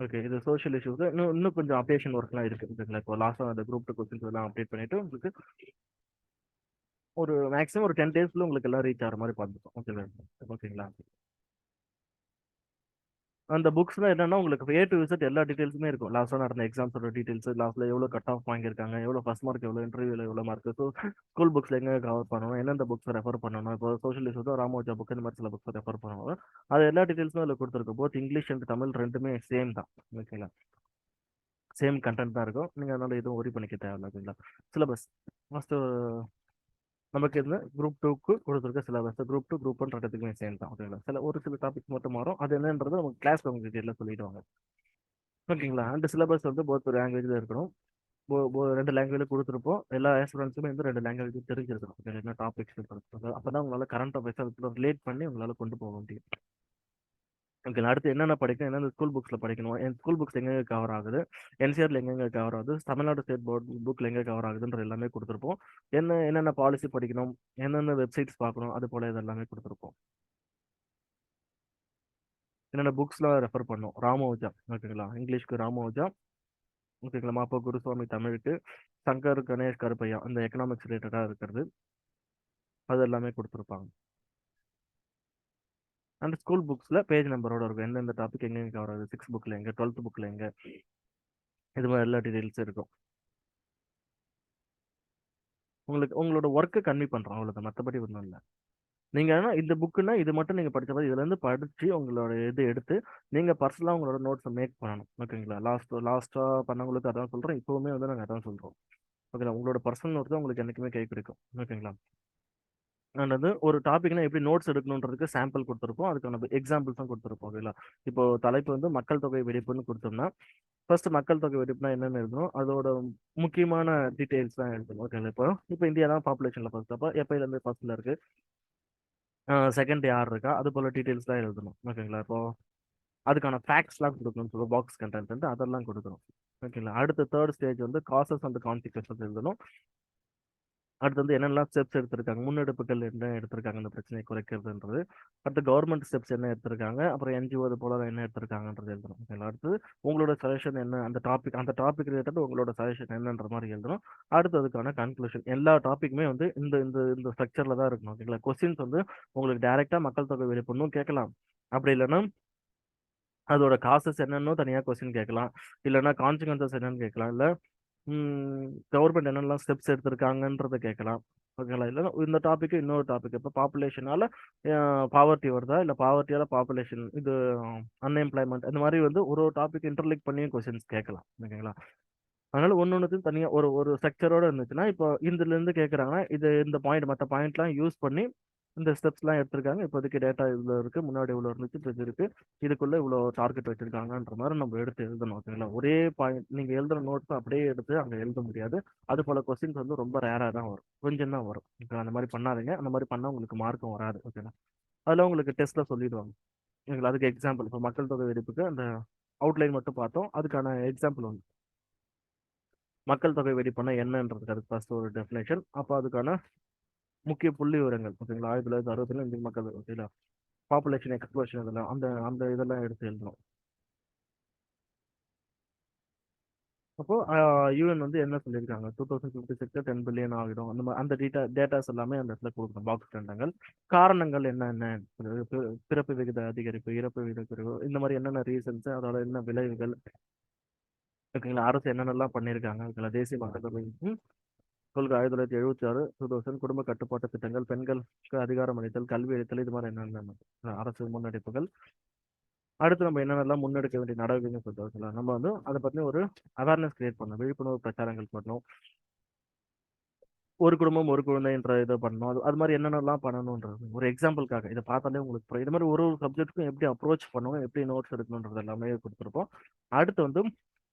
ஓகே, இது சோஷியல் இஷ்யூஸ் இன்னும் கொஞ்சம் அப்டேஷன் ஒர்க்லாம் இருக்கு. ஓகேங்களா? இப்போ லாஸ்ட்டாக அந்த குரூப் 2 கொஸ்டின்ஸ் எல்லாம் அப்டேட் பண்ணிட்டு உங்களுக்கு ஒரு மேக்ஸிமம் ஒரு 10 டேஸ்க்குள்ள உங்களுக்கு எல்லாம் ரீச் ஆகிற மாதிரி பார்த்துக்கோம். ஓகேங்களா? ஓகேங்களா? அந்த புக்ஸ்ல என்னன்னா உங்களுக்கு ஏ டு விசிட் எல்லா டீடைல்ஸுமே இருக்கும். லாஸ்ட்டாக நடந்த எக்ஸாம்ஸோட டீடைல்ஸ், லாஸ்ட்ல எவ்வளோ கட் ஆஃப் வாங்கியிருக்காங்க, எவ்வளோ ஃபர்ஸ்ட் மார்க், எவ்வளோ இன்டர்வியூல எவ்வளோ மார்க், ஸோ ஸ்கூல் புக்ஸ்ல எங்க கவர் பண்ணணும், எந்தெந்த புக்ஸ் ரெஃபர் பண்ணணும், இப்போ சோஷியல் இஷ்யூஸ் ராமோஜா புக் இந்த மாதிரி சில புக்ஸ் ரெஃபர் பண்ணுவாங்க. அது எல்லா டீடைல்ஸும் அதில் கொடுத்துருக்கும். போத் இங்கிலீஷ் அண்ட் தமிழ் ரெண்டுமே சேம் தான். ஓகேங்களா? சேம் கண்டென்ட் தான் இருக்கும். நீங்கள் அதனால எதுவும் ஒரி பண்ணிக்க தேவையில்ல. ஓகேங்களா? சிலபஸ் ஃபர்ஸ்ட் நமக்கு இந்த குரூப் 2க்கு கொடுத்துருக்க சிலபஸ் குரூப் 1 ரெண்டுத்துக்குமே சேம் தான். ஓகேங்களா? ஒரு சில டாபிக்ஸ் மட்டும் மாறும். அது என்னன்றது நமக்கு கிளாஸ்ல உங்களுக்கு டீட்டெயிலாக சொல்லிடுவாங்க. ஓகேங்களா? அந்த சிலபஸ் வந்து போத் லாங்குவேஜில் இருக்கணும். ரெண்டு லாங்குவேஜ் கொடுத்துருப்போம். எல்லா ஸ்டூடெண்ட்ஸுமே வந்து ரெண்டு லாங்குவேஜ் தெரிஞ்சிருக்கணும். ஓகே, என்ன டாபிக்ஸ் அப்போ தான் உங்களால் கரண்ட் அஃபேர்ஸ் அதுக்குள்ள ரிலேட் பண்ணி உங்களால் கொண்டு போக முடியும். ஓகே, அடுத்து என்னென்ன படிக்கணும், என்னென்ன ஸ்கூல் புக்ஸில் படிக்கணும், என் ஸ்கூல் புக்ஸ் எங்கெங்க கவர் ஆகுது, என்சிஆர்ல எங்கெங்க கவர் ஆகுது, தமிழ்நாடு ஸ்டேட் போர்டு புக்கில் எங்கே கவர் ஆகுதுன்ற எல்லாமே கொடுத்துருப்போம். என்னென்ன பாலிசி படிக்கணும், என்னென்ன வெப்சைட்ஸ் பார்க்கணும், அது போல இது எல்லாமே கொடுத்துருப்போம். என்னென்ன புக்ஸ்லாம் ரெஃபர் பண்ணோம், ராமோஜா. ஓகேங்களா? இங்கிலீஷ்க்கு ராமோஜா. ஓகேங்களா? மாப்போ குருசுவாமி தமிழுக்கு, சங்கர் கணேஷ் கருப்பையா இந்த எக்கனாமிக்ஸ் ரிலேட்டடாக இருக்கிறது, அது எல்லாமே கொடுத்துருப்பாங்க. அண்ட் ஸ்கூல் புக்ஸில் பேஜ் நம்பரோட இருக்கும். எந்தெந்த டாபிக் எங்கெங்க கவர் ஆகுது, 6th புக்கில் எங்கே, 12th புக்கில் எங்கே, இது மாதிரி எல்லா டீடைல்ஸும் இருக்கும். உங்களுக்கு உங்களோட ஒர்க்கை கன்வி பண்ணுறோம், அவ்வளோதான். மற்றபடி ஒன்றும் இல்லை. நீங்க ஆனா இந்த புக்குன்னா இது மட்டும் நீங்க படிச்ச மாதிரி இதுல இருந்து படிச்சு உங்களோட இது எடுத்து நீங்க பர்சனலா உங்களோட நோட்ஸை மேக் பண்ணணும். ஓகேங்களா? லாஸ்டா பண்ணவங்களுக்கு அதான் சொல்றேன். இப்பவுமே வந்து நாங்க அதான் சொல்றோம். ஓகேங்களா? உங்களோட பர்சனல் நோட் தான் உங்களுக்கு என்னைக்குமே கை கிடைக்கும். ஓகேங்களா? அண்ட் வந்து ஒரு டாபிக்னா எப்படி நோட்ஸ் எடுக்கணுன்றதுக்கு சாம்பிள் கொடுத்துருப்போம். அதுக்கான எக்ஸாம்பிள்ஸும் கொடுத்துருப்போம். ஓகேங்களா? இப்போ தலைப்பு வந்து மக்கள் தொகை வெடிப்புன்னு கொடுத்தோம்னா ஃபர்ஸ்ட் மக்கள் தொகை வெடிப்புனா என்னன்னு எழுதணும். அதோட முக்கியமான டீடைல்ஸ் தான் எழுதணும். ஓகேங்களா? இப்போ இந்தியா தான் பாப்புலேஷன்ல ஃபர்ஸ்ட். அப்போ எப்பயில இருந்து ஃபர்ஸ்ட்ல இருக்கு, செகண்ட் யார் இருக்கா, அது போல டீடைல்ஸ் தான் எழுதணும். ஓகேங்களா? இப்போ அதுக்கான ஃபேக்ட்ஸ்லாம் கொடுக்கணும்னு சொல்லுவோம். பாக்ஸ் கண்டென்ட் வந்து அதெல்லாம் கொடுக்கணும். ஓகேங்களா? அடுத்த தேர்ட் ஸ்டேஜ் வந்து காசஸ் அண்ட் கான்சிக்வன்சஸ் எழுதணும். அடுத்து வந்து என்னெல்லாம் ஸ்டெப்ஸ் எடுத்திருக்காங்க, முன்னெடுப்புகள் என்ன எடுத்திருக்காங்க இந்த பிரச்சனையை குறைக்கிறதுன்றது. அடுத்து கவர்மெண்ட் ஸ்டெப்ஸ் என்ன எடுத்திருக்காங்க, அப்புறம் என்ஜிஓ அது போல என்ன எடுத்திருக்காங்கன்றது எழுதணும். ஓகேங்களா? அடுத்து உங்களோட சஜஷன் என்ன, அந்த டாபிக் ரிலேட்டட் உங்களோட சஜஷன் என்னன்ற மாதிரி எழுதணும். அடுத்து அதுக்கான கன்க்ளூஷன். எல்லா டாபிக்குமே வந்து இந்த இந்த இந்த ஸ்ட்ரக்சர்ல தான் இருக்கணும். ஓகேங்களா? கொஸ்டின்ஸ் வந்து உங்களுக்கு டைரக்டா மக்கள் தொகை வெளிப்படணும் கேட்கலாம். அப்படி இல்லைன்னா அதோட காசஸ் என்னன்னு தனியா கொஸ்டின் கேட்கலாம். இல்லைன்னா கான்சிக்வன்சஸ் என்னன்னு கேட்கலாம். இல்ல கவர்மெண்ட் என்னெல்லாம் ஸ்டெப்ஸ் எடுத்திருக்காங்கன்றத கேட்கலாம். ஓகேங்களா? இல்லைன்னா இந்த டாபிக் இன்னொரு டாபிக் இப்போ பாப்புலேஷனால பாவர்ட்டி வருதா, இல்லை பாவர்ட்டியால பாப்புலேஷன் இது அன்எம்ப்ளாய்மெண்ட், இந்த மாதிரி வந்து ஒரு ஒரு டாபிக் இன்டர்லிக் பண்ணியும் கொஸ்டின்ஸ் கேட்கலாம். ஓகேங்களா? அதனால ஒன்னொன்னுக்கும் தனியா ஒரு ஒரு ஸ்ட்ரக்சரோட இருந்துச்சுன்னா இப்போ இதுல இருந்து கேட்கறாங்கன்னா இது இந்த பாயிண்ட் மற்ற பாயிண்ட்லாம் யூஸ் பண்ணி இந்த ஸ்டெப்ஸ்லாம் எடுத்திருக்காங்க. இப்போதைக்கு டேட்டா இவ்வளோ இருக்கு, முன்னாடி இவ்வளோ இருந்துச்சு, இப்போ இது இருக்கு, இதுக்குள்ள இவ்வளோ டார்கெட் வச்சிருக்காங்கன்ற மாதிரி நம்ம எடுத்து எழுதணும். ஓகேங்களா? ஒரே பாயிண்ட் நீங்க எழுதுற நோட்ஸ் அப்படியே எடுத்து அங்க எழுத முடியாது. அது போல கொஸ்டின்ஸ் வந்து ரொம்ப ரேரா தான் வரும், கொஞ்சம் தான் வரும். ஓகே, அந்த மாதிரி பண்ணாதீங்க. அந்த மாதிரி பண்ணா உங்களுக்கு மார்க்கும் வராது. ஓகேங்களா? அதெல்லாம் உங்களுக்கு டெஸ்ட்ல சொல்லிடுவாங்க. ஓகேங்களா? அதுக்கு எக்ஸாம்பிள் இப்போ மக்கள் தொகை வெடிப்புக்கு அந்த அவுட்லைன் மட்டும் பார்த்தோம். அதுக்கான எக்ஸாம்பிள் வந்து மக்கள் தொகை வெடிப்புனா என்னன்றதுக்கு அதுக்கு ஃபர்ஸ்ட் ஒரு டெஃபினேஷன். அப்போ அதுக்கான முக்கிய புள்ளி விவரங்கள். ஓகேங்களா? 1960 இந்திய மக்கள், ஓகேங்களா, பாப்புலேஷன் எக்ஸ்ப்ளோஷன் இதெல்லாம் அந்த அந்த இதெல்லாம் எடுத்து எழுதணும். அப்போ யூஎன் வந்து என்ன சொல்லியிருக்காங்க, 2056 10 பில்லியன் ஆகிடும். அந்த மாதிரி அந்த டேட்டாஸ் எல்லாமே அந்த இடத்துல கொடுக்கணும். பாக்ஸ் கண்டங்கள் காரணங்கள் என்னென்ன, பிறப்பு விகித அதிகரிப்பு, இறப்பு விகித குறைவு, இந்த மாதிரி என்னென்ன ரீசன்ஸ், அதோட என்ன விளைவுகள். ஓகேங்களா? அரசு என்னென்னலாம் பண்ணியிருக்காங்க. ஓகேங்களா? தேசிய மக்கள் தொகை கொள்கை 1976, 2000, குடும்ப கட்டுப்பாட்டு திட்டங்கள், பெண்களுக்கு அதிகாரம் அளித்தல், கல்வி அளித்தல், இது மாதிரி என்னென்ன அரசு முன்னெடுப்புகள். அடுத்து நம்ம என்னென்னலாம் முன்னெடுக்க வேண்டிய நடவடிக்கைன்னு சொல்லிட்டு நம்ம வந்து அதை பத்தி ஒரு அவேர்னஸ் கிரியேட் பண்ணணும். விழிப்புணர்வு பிரச்சாரங்கள் பண்ணணும். ஒரு குடும்பம் ஒரு குழந்தைன்ற இதை பண்ணணும். அது மாதிரி என்னென்னலாம் பண்ணணுன்றது ஒரு எக்ஸாம்பிளுக்காக இதை பார்த்தாலே உங்களுக்கு புரியும். இது மாதிரி ஒரு ஒரு சப்ஜெக்ட்டுக்கும் எப்படி அப்ரோச் பண்ணணும், எப்படி நோட்ஸ் எடுக்கணுன்றது எல்லாமே கொடுத்துருப்போம். அடுத்து வந்து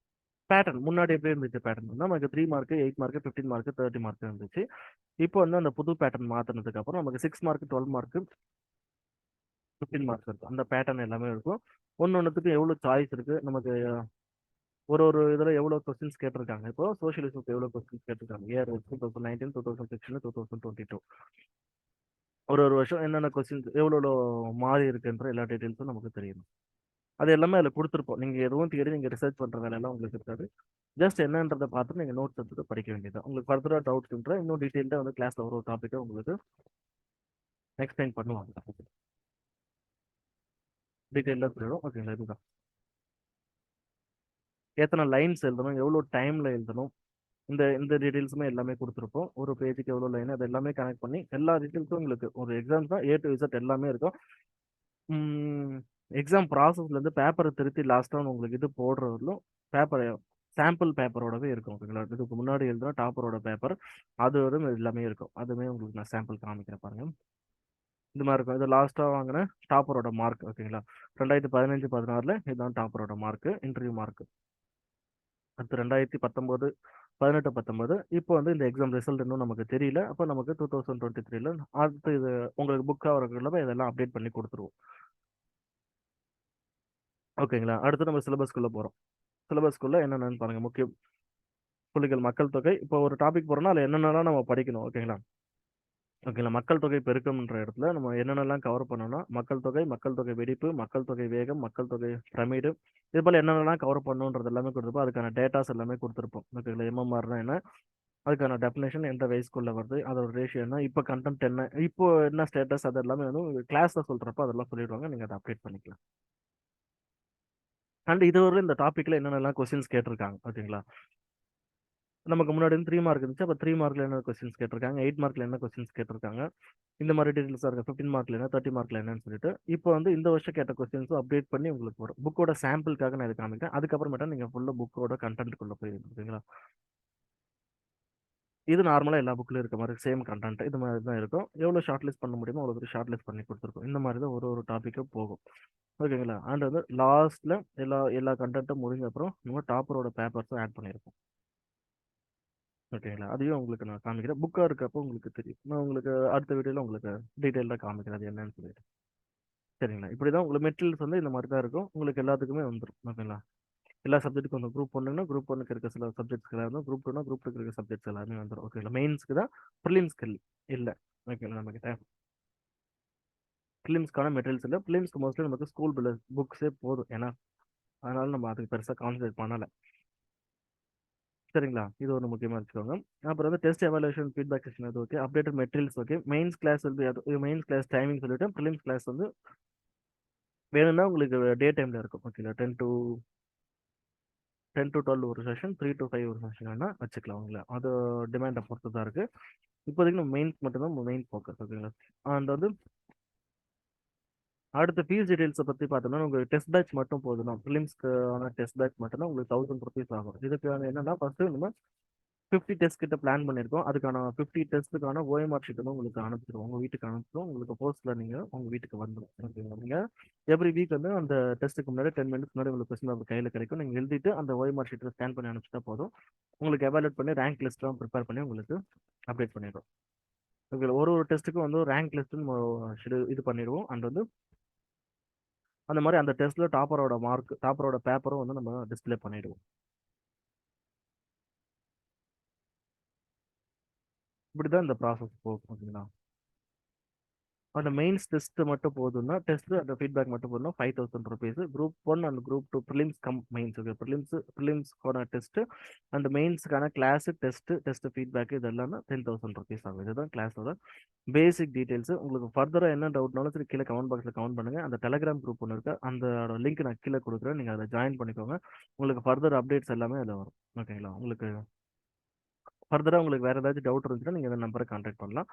பேட்டர்ன் முன்னாடி எப்படி இருந்துச்சு, பேட்டர்ன் வந்து நமக்கு 3 மார்க், 8 மார்க், 15 மார்க், 30 மார்க் இருந்துச்சு. இப்போ வந்து அந்த புது பேட்டர்ன் மாத்தினதுக்கு அப்புறம் நமக்கு 6 மார்க், 12 மார்க், 15 மார்க்ஸ் இருக்கு. அந்த பேட்டர்ன் எல்லாமே இருக்கும். ஒன்னொன்னுத்துக்கு எவ்வளவு சாய்ஸ் இருக்கு நமக்கு. ஒரு ஒரு இதுல எவ்வளவு கொஸ்டின்ஸ் கேட்டிருக்காங்க. இப்போ சோசியலிசத்துக்கு எவ்வளவு கொஸ்டின்ஸ் கேட்டிருக்காங்க, இயர் 2019, 2016, 2022. ஒரு ஒரு வருஷம் என்னென்ன கொஸ்டின்ஸ் எவ்வளோ மாறி இருக்குன்ற எல்லா டீட்டெயில்ஸும் நமக்கு தெரியும். அது எல்லாமே அதில் கொடுத்துருப்போம். நீங்க எதுவும் தேடி நீங்க ரிசர்ச் பண்ற வேலையெல்லாம் உங்களுக்கு இருக்காது. ஜஸ்ட் என்னன்றதை பார்த்து நீங்க நோட்ஸ் எடுத்துட்டு படிக்க வேண்டியது. உங்களுக்கு ஃபர்தரா டவுட்ஸ்ன்ற இன்னும் டீட்டெயில்டாக வந்து கிளாஸ்ல ஒரு டாப்பிக்கை உங்களுக்கு எக்ஸ்பிளைன் பண்ணுவாங்க. டீட்டெயிலாக புரியும். ஓகேங்களா? இதுதான் எத்தனை லைன்ஸ் எழுதணும், எவ்வளோ டைம்ல எழுதணும், இந்த இந்த டீடைல்ஸுமே எல்லாமே கொடுத்துருப்போம். ஒரு பேஜுக்கு எவ்வளோ லைன், அது எல்லாமே கனெக்ட் பண்ணி எல்லா டீட்டெயில்ஸும் உங்களுக்கு ஒரு எக்ஸாம் தான் A to Z எல்லாமே இருக்கும். எக்ஸாம் ப்ராசஸ்லேருந்து பேப்பரை திருத்தி லாஸ்ட்டாக உங்களுக்கு இது போடுறதுலும் பேப்பர் சாம்பிள் பேப்பரோடவே இருக்கும். ஓகேங்களா? இதுக்கு முன்னாடி எழுதுனா டாப்பரோட பேப்பர் அதோட எல்லாமே இருக்கும். அதுவுமே உங்களுக்கு நான் சாம்பிள் காமிக்கிறேன் பாருங்க. இந்த மாதிரி இருக்கும். இது லாஸ்ட்டாக வாங்கின டாப்பரோட மார்க். ஓகேங்களா? 2015-16 இதுதான் டாப்பரோட மார்க், இன்டர்வியூ மார்க். அடுத்து 2019, 18-19 இப்போ வந்து இந்த எக்ஸாம் ரிசல்ட் இன்னும் நமக்கு தெரியல. அப்போ நமக்கு 2023 அடுத்து இது உங்களுக்கு புக் ஆகிறதுக்குள்ள இதெல்லாம் அப்டேட் பண்ணி கொடுத்துருவோம். ஓகேங்களா? அடுத்து நம்ம சிலபஸ்க்குள்ள போகிறோம். சிலபஸ்க்குள்ள என்னென்னு பாருங்க. முக்கிய புள்ளிகள் மக்கள் தொகை. இப்போ ஒரு டாபிக் போறோம்னா அதில் என்னென்னலாம் நம்ம படிக்கணும். ஓகேங்களா? ஓகேங்களா? மக்கள் தொகை பெருக்கம்ன்ற இடத்துல நம்ம என்னென்னலாம் கவர் பண்ணணும்னா மக்கள் தொகை வெடிப்பு, மக்கள் தொகை வேகம், மக்கள் தொகை பிரமிடு, இது போல என்னென்னலாம் கவர் பண்ணணுன்றது எல்லாமே கொடுத்துருப்போம். அதுக்கான டேட்டாஸ் எல்லாமே கொடுத்துருப்போம். ஓகேங்களா? எம்எம்ஆர்னா என்ன, அதுக்கான டெஃபினேஷன் எந்த வயசுக்குள்ள வருது, அதோட ரேஷியோ என்ன, இப்போ கண்டென்ட் என்ன, இப்போ என்ன ஸ்டேட்டஸ், அது எல்லாமே வந்து கிளாஸ்ல சொல்றப்ப அதெல்லாம் சொல்லிடுவாங்க. நீங்க அதை அப்டேட் பண்ணிக்கலாம். அண்ட் இதுவரை இந்த டாபிக்ல என்னென்னலாம் கொஸ்டின்ஸ் கேட்டிருக்காங்க. ஓகேங்களா? நமக்கு முன்னாடி 3 மார்க் இருந்துச்சு. அப்போ 3 மார்க்ல என்ன கொஸ்டின்ஸ் கேட்டிருக்காங்க, 8 மார்க்ல என்ன கொஸ்டின்ஸ் கேட்டிருக்காங்க, இந்த மாதிரி டீட்டெயில்ஸாக இருக்கு. 15 மார்க்ல என்ன, 30 மார்க்ல என்னன்னு சொல்லிட்டு இப்போ வந்து இந்த வருஷம் கேட்ட கொஸ்டின்ஸும் அப்டேட் பண்ணி உங்களுக்கு வரும். புக்கோட சாம்பிளுக்காக நான் இது காமிக்கிறேன். அதுக்கப்புறமேட்டா நீங்கள் ஃபுல்லாக புக்கோட கண்டென்ட்டுக்குள்ளே போயிருங்க. ஓகேங்களா? இது நார்மலாக எல்லா புக்லையும் இருக்க மாதிரி சேம் கண்டென்ட் இது மாதிரி தான் இருக்கும். எவ்வளோ ஷார்ட் லிஸ்ட் பண்ண முடியுமோ அவ்வளோ பேர் ஷார்ட் லிஸ்ட் பண்ணி கொடுத்துருக்கோம். இந்த மாதிரி தான் ஒரு ஒரு டாப்பிக்கும் போகும். ஓகேங்களா? அண்ட் வந்து லாஸ்ட்ல எல்லா எல்லா கண்டென்ட்டும் முடிஞ்ச அப்புறம் நம்ம டாப்பரோட பேப்பர்ஸும் ஆட் பண்ணியிருக்கோம். ஓகேங்களா? அதையும் உங்களுக்கு நான் காமிக்கிறேன். புக்காக இருக்கப்போ உங்களுக்கு தெரியும். நான் உங்களுக்கு அடுத்த வீடியோவில் உங்களுக்கு டீட்டெயிலாக காமிக்கிறேன் அது என்னன்னு சொல்லிட்டு. சரிங்களா? இப்படி தான் உங்களுக்கு மெட்டீரியல்ஸ் வந்து இந்த மாதிரி தான் இருக்கும். உங்களுக்கு எல்லாத்துக்குமே வந்துடும். ஓகேங்களா? எல்லா சப்ஜெக்ட்டுக்கும் வந்து குரூப் ஒன்றுனா குரூப் ஒன்றுக்கு இருக்க சில சப்ஜெக்ட்ஸ் எல்லாரும், குரூப் டூனா குரூப் டூக்கு இருக்க சப்ஜெக்ட்ஸ் எல்லாமே வந்துடும். ஓகேங்களா? மெயின்ஸ்க்கு தான், ப்ரிலிம்ஸ்க்கு இல்லை. ஓகேங்களா? நம்ம கிட்ட ப்ரிலிம்ஸ்க்கான மெட்டீரியல்ஸ் இல்லை. ப்ரிலிம்ஸ்க்கு மோஸ்ட்லி நமக்கு ஸ்கூல் புக்ஸே போதும். ஏன்னா அதனால நம்ம அதுக்கு பெருசாக கான்சன்ட்ரேட் பண்ணலை. சரிங்களா? இது ஒரு முக்கியமாக வச்சுக்கோங்க. அப்புறம் வந்து டெஸ்ட் எவாலுவேஷன் ஃபீட்பேக் செஷன் அது okay. Updated materials okay. Mains class வந்து மெயின்ஸ் கிளாஸ் டைமிங் சொல்லிட்டு ப்ரிலிம்ஸ் கிளாஸ் வந்து வேணும்னா உங்களுக்கு டே டைமில் இருக்கும். ஓகேங்களா? 10 to 12 ஒரு செஷன், 3 to 5 ஒரு செஷன் வேணால் வச்சுக்கலாம். உங்களை அது டிமாண்டை பொறுத்து தான் இருக்குது. இப்போதைக்கு நம்ம மெயின்ஸ் மட்டும்தான் மெயின் ஃபோக்கஸ். ஓகேங்களா? அண்ட் வந்து அடுத்த ஃபீஸ் டீடைல்ஸை பற்றி பார்த்தோம்னா உங்களுக்கு டெஸ்ட் பேட்ச் மட்டும் போதும். ப்ரிலிம்ஸ்க்கு ஆன டெஸ்ட் பேட்ச் மட்டும்தான் உங்களுக்கு 1000 rupees ஆகும். இதுக்கு என்னன்னா ஃபர்ஸ்ட் நம்ம 50 டெஸ்ட் கிட்ட பிளான் பண்ணியிருக்கோம். அதுக்கான 50 டெஸ்ட்டுக்கான ஓஎம்ஆர் ஷீட் வந்து உங்களுக்கு அனுப்பிச்சிடுவோம். உங்கள் வீட்டுக்கு அனுப்பிச்சிடும். உங்களுக்கு போஸ்ட்டில் நீங்கள் உங்கள் வீட்டுக்கு வந்துடும். ஓகேங்களா? நீங்கள் எவ்ரி வீக் வந்து அந்த டெஸ்ட்டுக்கு முன்னாடி 10 minutes முன்னாடி உங்களுக்கு கொஸ்டின் பேப்பர் கையில் கிடைக்கும். நீங்கள் எழுதிட்டு அந்த ஓஎம்ஆர் ஷீட்டை ஸ்கேன் பண்ணி அனுப்பிச்சிட்டா போதும். உங்களுக்கு எவாலுவேட் பண்ணி ரேங்க் லிஸ்ட்லாம் ப்ரிப்பேர் பண்ணி உங்களுக்கு அப்டேட் பண்ணிடுவோம். ஓகே. ஒரு ஒரு டெஸ்ட்டுக்கும் வந்து ரேங்க் லிஸ்ட் நம்ம இது பண்ணிடுவோம். அண்ட் வந்து அந்த மாதிரி அந்த டெஸ்ட்ல டாப்பரோட மார்க், டாப்பரோட பேப்பரும் வந்து நம்ம டிஸ்பிளே பண்ணிடுவோம். இப்படிதான் இந்த ப்ராசஸ் போகும். ஓகேங்களா? அந்த மெயின்ஸ் டெஸ்ட் மட்டும் போதும்னா டெஸ்ட் அந்த ஃபீட்பேக் மட்டும் போதும்னா 5000 rupees. Group 1 and group 2 prelims cum mains. Okay. ப்ரிலிம்ஸ்க்கான டெஸ்ட் அந்த மெயின்ஸ்க்கான கிளாஸ் டெஸ்ட் ஃபீட்பேக் இது எல்லாமே 10,000 rupees ஆகும். இதுதான் கிளாஸோட பேசிக் டீடைல்ஸ். உங்களுக்கு ஃபர்தராக என்ன டவுட்னாலும் சரி கீழே கமெண்ட் பாக்ஸில் கமெண்ட் பண்ணுங்க. அந்த டெலிகிராம் குரூப் ஒன்று இருக்கு. அந்த லிங்க் நான் கீழே கொடுக்குறேன். நீங்கள் அதை ஜாயின் பண்ணிக்கோங்க. உங்களுக்கு ஃபர்தர் அப்டேட்ஸ் எல்லாமே அதில் வரும். ஓகேங்களா? உங்களுக்கு ஃபர்தராக உங்களுக்கு வேறு ஏதாச்சும் டவுட் இருந்துச்சுன்னா நீங்கள் இந்த நம்பரை கான்டாக்ட் பண்ணலாம்.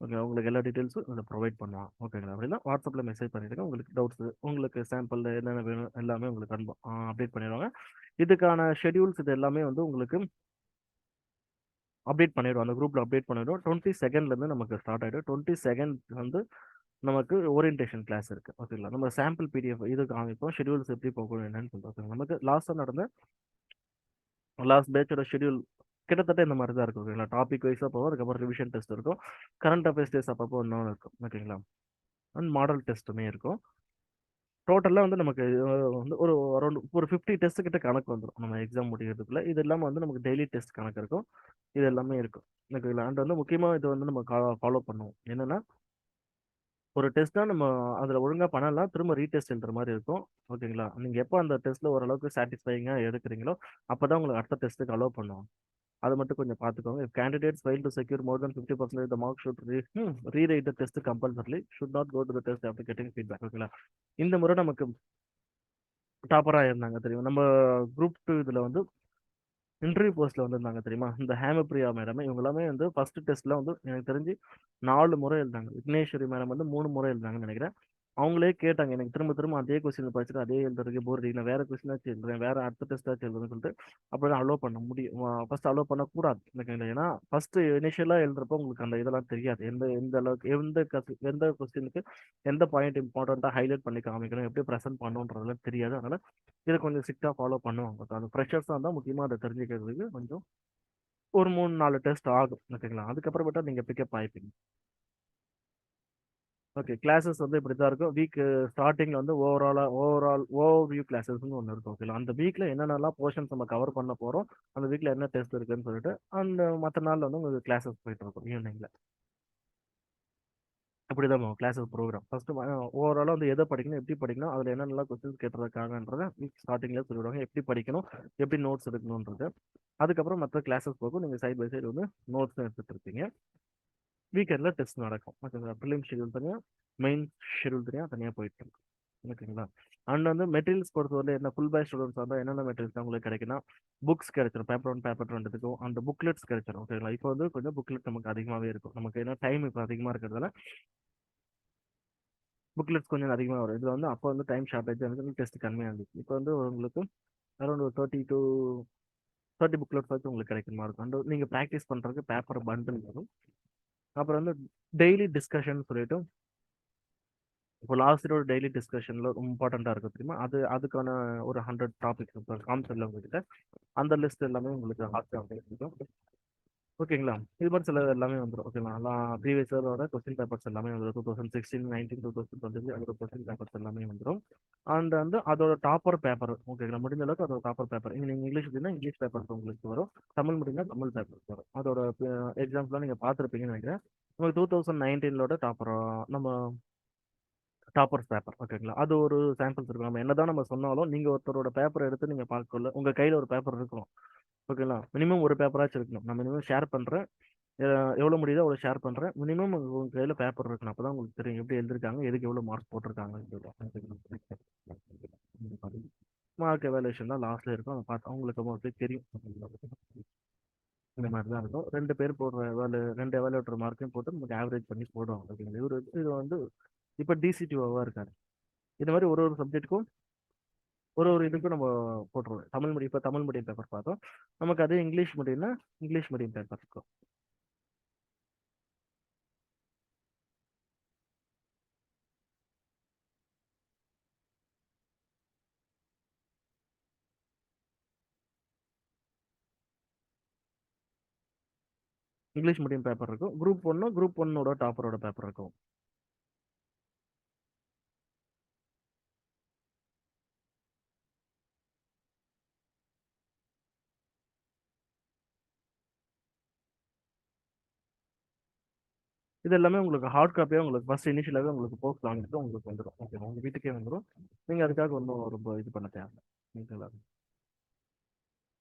ஓகே. உங்களுக்கு எல்லா டீட்டெயில்ஸும் இதில் ப்ரொவைட் பண்ணுவான். ஓகேங்களா? அப்படின்னா வாட்ஸ்அப்பில் மெசேஜ் பண்ணிவிடுங்க. உங்களுக்கு டவுட்ஸ் உங்களுக்கு சாம்பிள் என்னென்ன வேணும் எல்லாமே உங்களுக்கு அப்டேட் பண்ணிடுவாங்க. இதுக்கான ஷெடியூல்ஸ் இது எல்லாமே வந்து உங்களுக்கு அப்டேட் பண்ணிவிடுவோம். அந்த குரூப்பில் அப்டேட் பண்ணிவிடுவோம். 22 நமக்கு ஸ்டார்ட் ஆகிடும். 22 வந்து நமக்கு ஓரியன்டேஷன் கிளாஸ் இருக்குது. ஓகேங்களா? நம்ம சாம்பிள் பிடிஎஃப் இது காமிப்போம். ஷெடியூல்ஸ் எப்படி போகணும் என்னன்னு சொல்லிட்டு நமக்கு லாஸ்ட்டாக நடந்த லாஸ்ட் பேட்சோட ஷெடியூல் கிட்டத்தட்ட இந்த மாதிரி தான் இருக்கும். ஓகேங்களா? டாபிக் வைஸாக போகும். அதுக்கப்புறம் ரிவிஷன் டெஸ்ட் இருக்கும். கரண்ட் அஃபேர்ஸ் டெஸ்ட் அப்பப்போ இன்னொன்று இருக்கும். ஓகேங்களா? அண்ட் மாடல் டெஸ்ட்டுமே இருக்கும். டோட்டலாக வந்து நமக்கு வந்து ஒரு அரௌண்ட் ஒரு 50 டெஸ்ட் கிட்ட கணக்கு வந்துடும் நம்ம எக்ஸாம் முடிக்கிறதுக்குள்ள. இது இல்லாமல் வந்து நமக்கு டெய்லி டெஸ்ட் கணக்கு இருக்கும். இது எல்லாமே இருக்கும். ஓகேங்களா? அண்ட் வந்து முக்கியமாக இது வந்து நம்ம ஃபாலோ பண்ணுவோம். என்னன்னா ஒரு டெஸ்ட்னா நம்ம அதில் ஒழுங்காக பண்ணலாம், திரும்ப ரீடெஸ்ட் எழுதுற மாதிரி இருக்கும். ஓகேங்களா? நீங்கள் எப்போ அந்த டெஸ்ட்டில் ஓரளவுக்கு சாட்டிஸ்ஃபைங்காக எடுக்கிறீங்களோ அப்போ தான் உங்களுக்கு அடுத்த டெஸ்ட்டுக்கு அலோவ் பண்ணுவோம். அதை மட்டும் கொஞ்சம் பார்த்துக்கோங்க. If candidates fail to secure more than 50% the mark should rewrite the test compulsorily, should not go to the test after getting feedback. ஓகேங்களா? இந்த முறை நமக்கு டாப்பராக இருந்தாங்க தெரியும். நம்ம குரூப் 2 இதில் வந்து இன்டர்வியூ போஸ்ட்ல வந்திருந்தாங்க தெரியுமா? இந்த ஹேமபிரியா மேடம் இவங்க எல்லாமே வந்து ஃபர்ஸ்ட் டெஸ்ட்ல வந்து எனக்கு தெரிஞ்சு 4 முறை எழுதாங்க. விக்னேஸ்வரி மேடம் வந்து 3 முறை எழுதாங்கன்னு நினைக்கிறேன். அவங்களே கேட்டாங்க எனக்கு திரும்ப திரும்ப அதே கொஸ்டின் படிச்சுட்டு அதே எழுதுறதுக்கு போர் அடிக்கல, வேற கொஸ்டினாச்சும் எழுதுறேன், வேற அடுத்த டெஸ்ட்டாச்சும் எழுதுன்னு சொல்லிட்டு அப்படிதான் அலோவ் பண்ண முடியும். ஃபர்ஸ்ட் அலோவ் பண்ணக்கூடாது. ஓகேங்களா? ஏன்னா ஃபர்ஸ்ட் இனிஷியலா எழுதுறப்போ உங்களுக்கு அந்த இதெல்லாம் தெரியாது. எந்த எந்த அளவுக்கு எந்த கொஸ்டினுக்கு எந்த பாயிண்ட் இம்பார்ட்டண்ட்டாக ஹைலைட் பண்ணி காமிக்கணும், எப்படி ப்ரெசென்ட் பண்ணணுன்றதுலாம் தெரியாது. அதனால இதை கொஞ்சம் ஸ்ட்ரிக்டாக ஃபாலோ பண்ணுவாங்க. அது ஃப்ரெஷர்ஸாக இருந்தால் முக்கியமாக அதை தெரிஞ்சுக்கிறதுக்கு கொஞ்சம் ஒரு 3-4 டெஸ்ட் ஆகும். ஓகேங்களா? அதுக்கப்புறமேட்டா நீங்கள் பிக்கப் ஆயிப்பீங்க. ஓகே. கிளாஸஸ் வந்து இப்படி தான் இருக்கும். வீக் ஸ்டார்டிங்ல வந்து ஓவர் வியூ கிளாஸஸ்னு ஒன்று இருக்கும். ஓகேங்களா? அந்த வீக்ல என்னென்னலாம் போர்ஷன்ஸ் நம்ம கவர் பண்ண போறோம், அந்த வீக்ல என்ன டெஸ்ட் இருக்குன்னு சொல்லிட்டு அந்த மற்ற நாள்ல வந்து உங்களுக்கு கிளாஸஸ் போயிட்டு இருக்கும் ஈவினிங்ல. அப்படிதான் கிளாஸஸ் ப்ரோக்ராம். ஃபர்ஸ்ட் ஓவராலாக வந்து எதை படிக்கணும், எப்படி படிக்கணும், அதில் என்னென்னலாம் கொஸ்டின்ஸ் கேட்டிருக்காங்கன்றத வீக் ஸ்டார்டிங்ல சொல்லிவிடுவாங்க. எப்படி படிக்கணும், எப்படி நோட்ஸ் எடுக்கணுன்றது. அதுக்கப்புறம் மற்ற கிளாஸஸ் போகும். நீங்கள் சைட் பை சைடு வந்து நோட்ஸ் எடுத்துட்டு இருப்பீங்க. வீக்கெண்டில் டெஸ்ட் நடக்கும். ஓகேங்களா? ப்ரிலிம் ஷெடியூல் தனியாக, மெயின் ஷெடியூல் தனியாக போயிட்டு இருக்கும். ஓகேங்களா. அண்ட் வந்து மெட்டீரியல்ஸ் பொறுத்தவரை என்ன ஃபுல் பேட்ச் ஸ்டூடெண்ட்ஸ் வந்தால் என்னென்ன மெட்டீரியல்ஸ் உங்களுக்கு கிடைக்குன்னா, புக்ஸ் கிடைச்சிரும், பேப்பர் ஒன் பேப்பர் ரெண்டுத்துக்கும். அந்த புக்லெட்ஸ் கிடைச்சிரும். ஓகேங்களா. இப்போ வந்து கொஞ்சம் புக்லெட் நமக்கு அதிகமாகவே இருக்கும். நமக்கு ஏன்னா டைம் இப்போ அதிகமாக இருக்கிறதால புக்லெட்ஸ் கொஞ்சம் அதிகமாக வரும். இதில் வந்து அப்போ வந்து டைம் ஷார்ட்டேஜ் வந்து டெஸ்ட் கம்மியாக இருந்துச்சு. இப்போ வந்து உங்களுக்கு அரௌண்ட் ஒரு 30 புக்லெட்ஸ் வச்சு உங்களுக்கு கிடைக்கிற மாதிரி இருக்கும். அண்ட் நீங்கள் ப்ராக்டிஸ் பண்ணுறதுக்கு பேப்பர் பண்டில் வரும். அப்புறம் வந்து டெய்லி டிஸ்கஷன் சொல்லிட்டு இப்போ லாஸ்ட் இயரோட டெய்லி டிஸ்கஷனில் ரொம்ப இம்பார்ட்டண்ட்டாக இருக்கும் தெரியுமா, அதுக்கான ஒரு 100 டாபிக்ஸ் இப்போ காமிச்சிடல உங்ககிட்ட. அந்த லிஸ்ட் எல்லாமே உங்களுக்கு ஹாஸ்டல் இருக்கும். ஓகேங்களா. இது மாதிரி சில எல்லாமே வந்துடும். ஓகேங்களா. எல்லாம் ப்ரீவியஸ் இயரோட கொஸ்டின் பேப்பர்ஸ் எல்லாமே வந்துடும். 2016, 19, 2020 அதோட கொஸ்டின் பேப்பர்ஸ் எல்லாமே வந்துடும். அண்ட் வந்து அதோட டாப்பர் பேப்பர். ஓகேங்களா. முடிஞ்ச அளவுக்கு அதோட டாப்பர் பேப்பர். நீங்கள் இங்கிலீஷ் அப்படின்னா இங்கிலீஷ் பேப்பர்ஸ் உங்களுக்கு வரும். தமிழ் முடிஞ்சா தமிழ் பேப்பர்ஸ் வரும். அதோட எக்ஸாம்ஸ்லாம் நீங்கள் பார்த்துருப்பீங்கன்னு நினைக்கிறேன். உங்களுக்கு 2019 டாப்பர் நம்ம டாப்பர்ஸ் பேப்பர். ஓகேங்களா. அது ஒரு சாம்பிள்ஸ் இருக்கும். நம்ம என்னதான் நம்ம சொன்னாலும் நீங்கள் ஒருத்தரோட பேப்பர் எடுத்து நீங்கள் பார்க்கல, உங்கள் கையில் ஒரு பேப்பர் இருக்கும். ஓகேங்களா. மினிமம் ஒரு பேப்பராச்சும் இருக்கணும். நான் மினிமம் ஷேர் பண்ணுறேன், எவ்வளோ முடியுதோ அவ்வளோ ஷேர் பண்ணுறேன். மினிமம் உங்கள் கையில் பேப்பர் இருக்கணும். அப்போ தான் உங்களுக்கு தெரியும் எப்படி எழுதிருக்காங்க, எதுக்கு எவ்வளோ மார்க்ஸ் போட்டிருக்காங்க. மார்க் எவாலுவேஷன் தான் லாஸ்ட்ல இருக்கும். அதை பார்த்து அவங்களுக்கு மோஸ்ட்லி தெரியும். இந்த மாதிரி தான் இருக்கும். ரெண்டு பேர் போடுற ரெண்டு எவாலுவேட்டர் மார்க்கையும் போட்டு நமக்கு ஆவரேஜ் பண்ணி போடுவாங்க. ஓகேங்களா. இது வந்து இப்போ டிசிடிஓவாக இருக்காரு. இந்த மாதிரி ஒரு ஒரு சப்ஜெக்ட்டுக்கும் ஒரு ஒரு இதுக்கும் நம்ம போட்டுருவோம். தமிழ் மீடியம் இப்போ தமிழ் மீடியம் பேப்பர் பார்த்தோம். நமக்கு அதே இங்கிலீஷ் மீடியம்னா இங்கிலீஷ் மீடியம் பேப்பர் இருக்கும். இங்கிலீஷ் மீடியம் பேப்பர் இருக்கும். குரூப் ஒன்னோட டாப்பரோட பேப்பர் இருக்கும். இது எல்லாமே உங்களுக்கு ஹார்ட் காப்பியாக உங்களுக்கு ஃபர்ஸ்ட் இனிஷியலாகவே உங்களுக்கு போஸ்ட் வாங்கிட்டு உங்களுக்கு வந்துடும். ஓகேவா. உங்கள் வீட்டுக்கே வந்துடும். நீங்கள் அதுக்காக ஒன்றும் ரொம்ப இது பண்ண தேவை. ஓகேங்களா.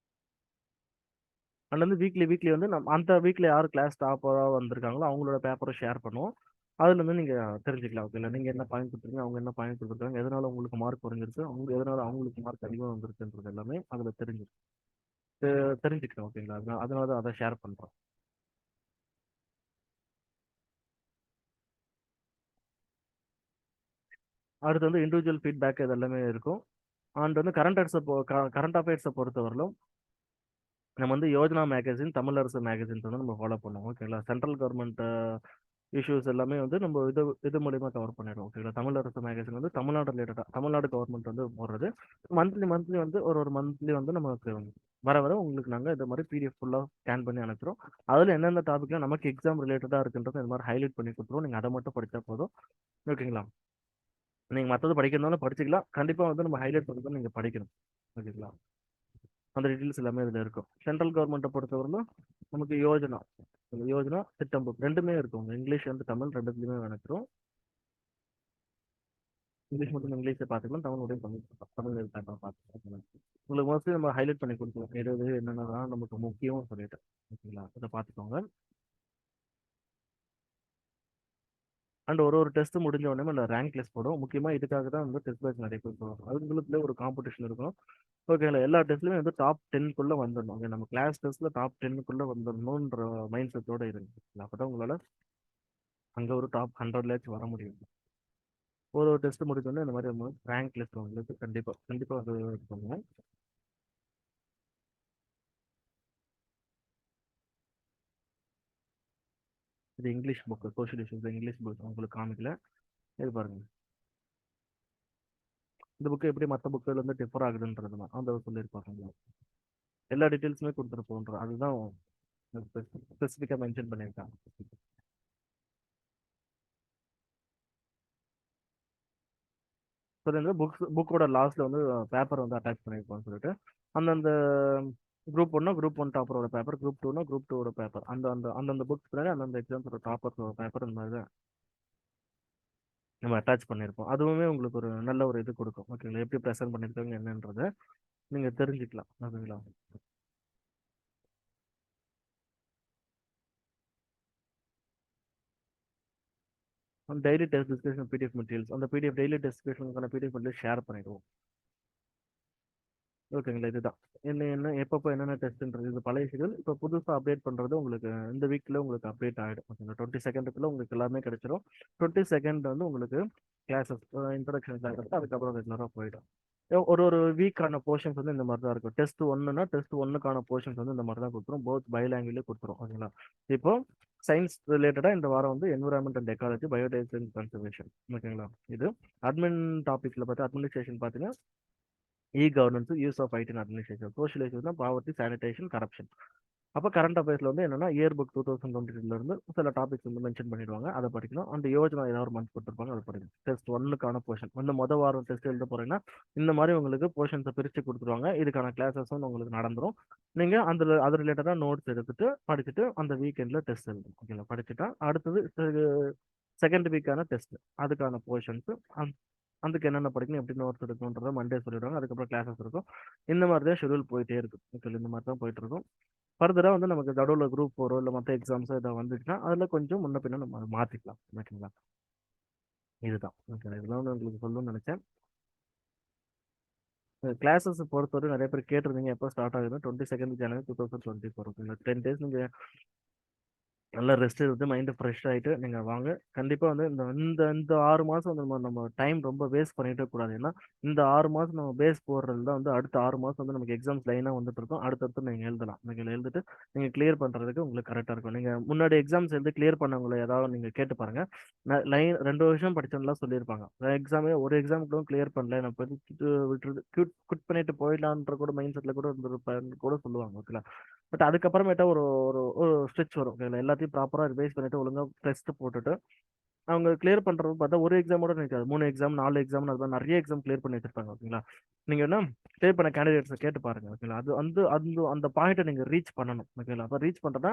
அண்ட் வந்து வீக்லி வீக்லி வந்து நம்ம அந்த வீக்லி யார் கிளாஸ் டாப்பராக வந்திருக்காங்களோ அவங்களோட பேப்பரை ஷேர் பண்ணுவோம். அதுல இருந்து நீங்க தெரிஞ்சுக்கலாம். ஓகேங்களா. நீங்க என்ன பாயிண்ட் கொடுத்துருங்க, அவங்க என்ன பாயிண்ட் கொடுத்துருக்காங்க, எதனால உங்களுக்கு மார்க் குறைஞ்சிருக்கு, எதனால அவங்களுக்கு மார்க் அதிகமாக வந்திருக்குன்றது எல்லாமே அதுல தெரிஞ்சுக்கலாம். ஓகேங்களா. அதனால தான் அதை ஷேர் பண்றோம். அடுத்து வந்து இண்டிவிஜுவல் ஃபீட்பேக் இது எல்லாமே இருக்கும். அண்ட் வந்து கரண்ட் அஃபேர்ஸை பொறுத்தவரையிலும் நம்ம வந்து யோஜனா மேகசின், தமிழரசு மேகசின்ஸ் வந்து நம்ம ஃபாலோ பண்ணுவோம். ஓகேங்களா. சென்ட்ரல் கவர்மெண்ட் இஷ்யூஸ் எல்லாமே வந்து நம்ம இது மூலியமா கவர் பண்ணிடுவோம். ஓகேங்களா. தமிழரசு மேகசின் வந்து தமிழ்நாடு ரிலேட்டடாக தமிழ்நாடு கவர்மெண்ட் வந்து போடுறது. மந்த்லி வந்து ஒரு மந்த்லி வந்து நமக்கு வர வர உங்களுக்கு நாங்கள் இந்த மாதிரி பிடிஎஃப் ஃபுல்லாக ஸ்கேன் பண்ணி அனுப்புகிறோம். அதில் எந்தெந்த டாப்பிக்லாம் நமக்கு எக்ஸாம் ரிலேட்டடாக இருக்குன்றத இந்த மாதிரி ஹைலைட் பண்ணி கொடுத்துருவோம். நீங்கள் அதை மட்டும் படித்தா போதும். ஓகேங்களா. நீங்கள் மற்றது படிக்கிறதுனால படிச்சுக்கலாம். கண்டிப்பாக வந்து நம்ம ஹைலைட் பண்ணுறது நீங்கள் படிக்கணும். ஓகேங்களா. அந்த டீட்டெயில்ஸ் எல்லாமே இதில் இருக்கும். சென்ட்ரல் கவர்மெண்ட்டை பொறுத்தவரையிலும் நமக்கு யோஜனா திட்டம் book ரெண்டுமே இருக்கும். இங்கிலீஷ் வந்து தமிழ் ரெண்டுத்துலையுமே நினைக்கிறோம். இங்கிலீஷ் மட்டும் இங்கிலீஷை பார்த்துக்கலாம், தமிழ் மட்டும் தமிழ் பார்த்துக்கலாம். உங்களுக்கு மோஸ்ட்லி நம்ம ஹைலைட் பண்ணி கொடுத்துருவோம் எது என்னென்னலாம் நமக்கு முக்கியம் சொல்லிட்டு. ஓகேங்களா. இதை பார்த்துக்கோங்க. அண்ட் ஒரு ஒரு டெஸ்ட் முடிஞ்ச உடனே நம்ம ரேங்க் லிஸ்ட் போடும். முக்கியமாக இதுக்காக தான் வந்து டெஸ்ட் பேட்ச் நிறைய பேர் போடுவோம். அதுங்களுக்குள்ளே ஒரு காம்படிஷன் இருக்கும். ஓகேங்களா. எல்லா டெஸ்ட்லையுமே வந்து டாப் 10க்குள்ளே வந்துடணும். ஓகே. நம்ம கிளாஸ் டெஸ்ட்டில் டாப் 10க்குள்ளே வந்துடணுன்ற மைண்ட் செட்டோட இருக்கு. அப்போ தான் உங்களால் அங்கே ஒரு டாப் 100லேயாச்சும் வர முடியும். ஒரு டெஸ்ட் முடிச்சோடனே இந்த மாதிரி ரேங்க் லிஸ்ட் உங்களுக்கு கண்டிப்பாக அது இது பண்ணுவோம். இது English book, social issues English book உங்களுக்கு காமிக்கல. இது பாருங்க. இந்த புக்கு எப்படி மற்ற புக்கில் வந்து டிஃபர் ஆகுதுன்றது தான் அந்த சொல்லியிருப்பாங்க. எல்லா டீட்டெயில்ஸுமே கொடுத்துருப்போன்ற அதுதான் ஸ்பெசிஃபிக்காக மென்ஷன் பண்ணியிருக்காங்க. ஸோ இந்த புக்கோட லாஸ்ட்ல வந்து பேப்பர் வந்து அட்டாச் பண்ணியிருப்போம்னு சொல்லிட்டு அந்தந்த குரூப் ஒன் டாப்பரோட பேப்பர், குரூப் டூவோட பேப்பர், அந்த அந்த அந்தந்த புக்ஸ் பின்னாடி அந்தந்த எக்ஸாம்ஸோட டாப்பர்ஸோட பேப்பர் இந்த மாதிரி தான் நம்ம அட்டாச் பண்ணியிருப்போம். அதுவுமே உங்களுக்கு ஒரு நல்ல ஒரு இது கொடுக்கும். ஓகேங்களா. எப்படி ப்ரெசென்ட் பண்ணியிருக்காங்க என்னன்றதை நீங்கள் தெரிஞ்சுக்கலாம். ஓகேங்களா. Daily test discussion PDF materials, அந்த பிடிஎஃப் டெய்லி டிஸ்கஷனுக்கான பிடிஎஃப் மெட்டீரியல் ஷேர் பண்ணிடுவோம். ஓகேங்களா, இதுதான் என்ன எப்பப்போ என்னென்ன டெஸ்ட்ன்றது. இது பழைய ஷெடியூல். இப்போ புதுசாக அப்டேட் பண்ணுறது உங்களுக்கு இந்த வீக்கில் உங்களுக்கு அப்டேட் ஆகிடும். ஓகேங்களா, 22 உங்களுக்கு எல்லாமே கிடைச்சிரும். 22 வந்து உங்களுக்கு கிளாஸஸ், இன்ட்ரடக்ஷன் கிளாஸஸ், அதுக்கப்புறம் ரெகுலராக போயிடும். ஒரு ஒரு வீக்கான போர்ஷன்ஸ் வந்து இந்த மாதிரி தான் இருக்கும். டெஸ்ட் ஒன்னுனா டெஸ்ட் ஒன்னுக்கான போர்ஷன்ஸ் வந்து இந்த மாதிரி தான் கொடுத்துரும். போத் பைலாங்குவேஜ்லேயே கொடுத்துரும். ஓகேங்களா, இப்போ சயின்ஸ் ரிலேட்டடாக இந்த வாரம் வந்து environment and ecology, biodiversity and conservation. ஓகேங்களா, இது அட்மின் டாபிக்ல பார்த்து அட்மினிஸ்ட்ரேஷன் பார்த்தீங்கன்னா governance, use of IT administration, social இஷ்யூஸ்னா பாவர்ட்டி, சானிடேஷன், கரப்ஷன். அப்போ கரண்ட் அஃபேர்ஸ்ல வந்து என்னன்னா இயர் புக் 2022 இருந்து சில டாபிக்ஸ் வந்து மென்ஷன் பண்ணிடுவாங்க, அதை படிக்கணும். அந்த யோஜனா ஏதாவது ஒரு மந்த் கொடுத்துருப்பாங்க, அதை படிக்கணும். டெஸ்ட் ஒன்னுக்கான போர்ஷன் வந்து மொதல் வாரம் டெஸ்ட் எழுத போறீங்கன்னா இந்த மாதிரி உங்களுக்கு போர்ஷன்ஸை பிரித்து கொடுத்துருவாங்க. இதுக்கான கிளாஸஸும் உங்களுக்கு நடந்துரும். நீங்க அந்த அது ரிலேட்டடாக நோட்ஸ் எடுத்துட்டு படிச்சுட்டு அந்த வீக்கெண்ட்ல டெஸ்ட் எழுதணும். ஓகேங்களா, படிச்சுட்டா அடுத்தது செகண்ட் வீக்கான டெஸ்ட், அதுக்கான போர்ஷன்ஸ், அதுக்கு என்னென்ன படிக்கணும், எப்படி நோட்ஸ் எடுக்கணுன்றத மண்டே சொல்லிடுவாங்க. அதுக்கப்புறம் கிளாஸஸ் இருக்கும். இந்த மாதிரி தான் ஷெடியூல் போயிட்டே இருக்கும். ஓகே, இந்த மாதிரி தான் போயிட்டு இருக்கும். ஃபர்தராக வந்து நமக்கு நடுவில் குரூப் 4 இல்லை மற்ற எக்ஸாம்ஸோ இதை வந்துச்சுன்னா அதில் கொஞ்சம் முன்ன பின்ன நம்ம மாற்றிக்கலாம். ஓகேங்களா, இதுதான். ஓகே, இதெல்லாம் வந்து உங்களுக்கு சொல்லணும்னு நினச்சேன். கிளாஸஸ் பொறுத்தவரை நிறைய பேர் கேட்டிருந்தீங்க எப்போ ஸ்டார்ட் ஆகுதுன்னு. 22 ஜனவரி 2024. ஓகேங்களா, 10 days நீங்கள் நல்லா ரெஸ்ட் எடுத்து மைண்டு ஃப்ரெஷ் ஆகிட்டு நீங்கள் வாங்க. கண்டிப்பாக வந்து இந்த இந்த இந்த 6 மாதம் வந்து நம்ம டைம் ரொம்ப வேஸ்ட் பண்ணிட்டே கூடாது. ஏன்னா இந்த 6 மாதம் நம்ம பேஸ் போடுறது தான் வந்து அடுத்த 6 மாதம் வந்து நமக்கு எக்ஸாம்ஸ் லைனாக வந்துட்டு இருக்கும். அடுத்தடுத்து நீங்கள் எழுதலாம். நீங்கள் எழுதிட்டு நீங்கள் கிளியர் பண்ணுறதுக்கு உங்களுக்கு கரெக்டாக இருக்கும். நீங்கள் முன்னாடி எக்ஸாம்ஸ் எழுதி கிளியர் பண்ணவங்களை ஏதாவது நீங்கள் கேட்டு பாருங்க. லைன் 2 வருஷம் படிச்சவங்களாம் சொல்லியிருப்பாங்க, எக்ஸாமே ஒரு எக்ஸாம் கூட கிளியர் பண்ணல, நான் படிச்சுட்டு விட்டுறது குட் பண்ணிட்டு போயிடலான்ற கூட மைண்ட் செட்டில் கூட இருந்திருப்பாங்க கூட சொல்லுவாங்க. ஓகேங்களா, பட் அதுக்கப்புறமேட்டா ஒரு ஒரு ஒரு ஸ்ட்ரெச் வரும். ஓகேங்களா, எல்லாத்தையும் ப்ராப்பராக ரிவைஸ் பண்ணிட்டு ஒழுங்காக டெஸ்ட் போட்டுட்டு அவங்க கிளியர் பண்றது பார்த்தா ஒரு எக்ஸாமோட நிற்காது, 3 எக்ஸாம் 4 எக்ஸாம், அது மாதிரி நிறைய எக்ஸாம் கிளியர் பண்ணி வச்சிருப்பாங்க. ஓகேங்களா, நீங்க என்ன கிளியர் பண்ண கேண்டிடேட்ஸை கேட்டு பாருங்க. ஓகேங்களா, அது வந்து அந்த அந்த பாயிண்ட்டை நீங்க ரீச் பண்ணணும். ஓகேங்களா, அப்போ ரீச் பண்றதா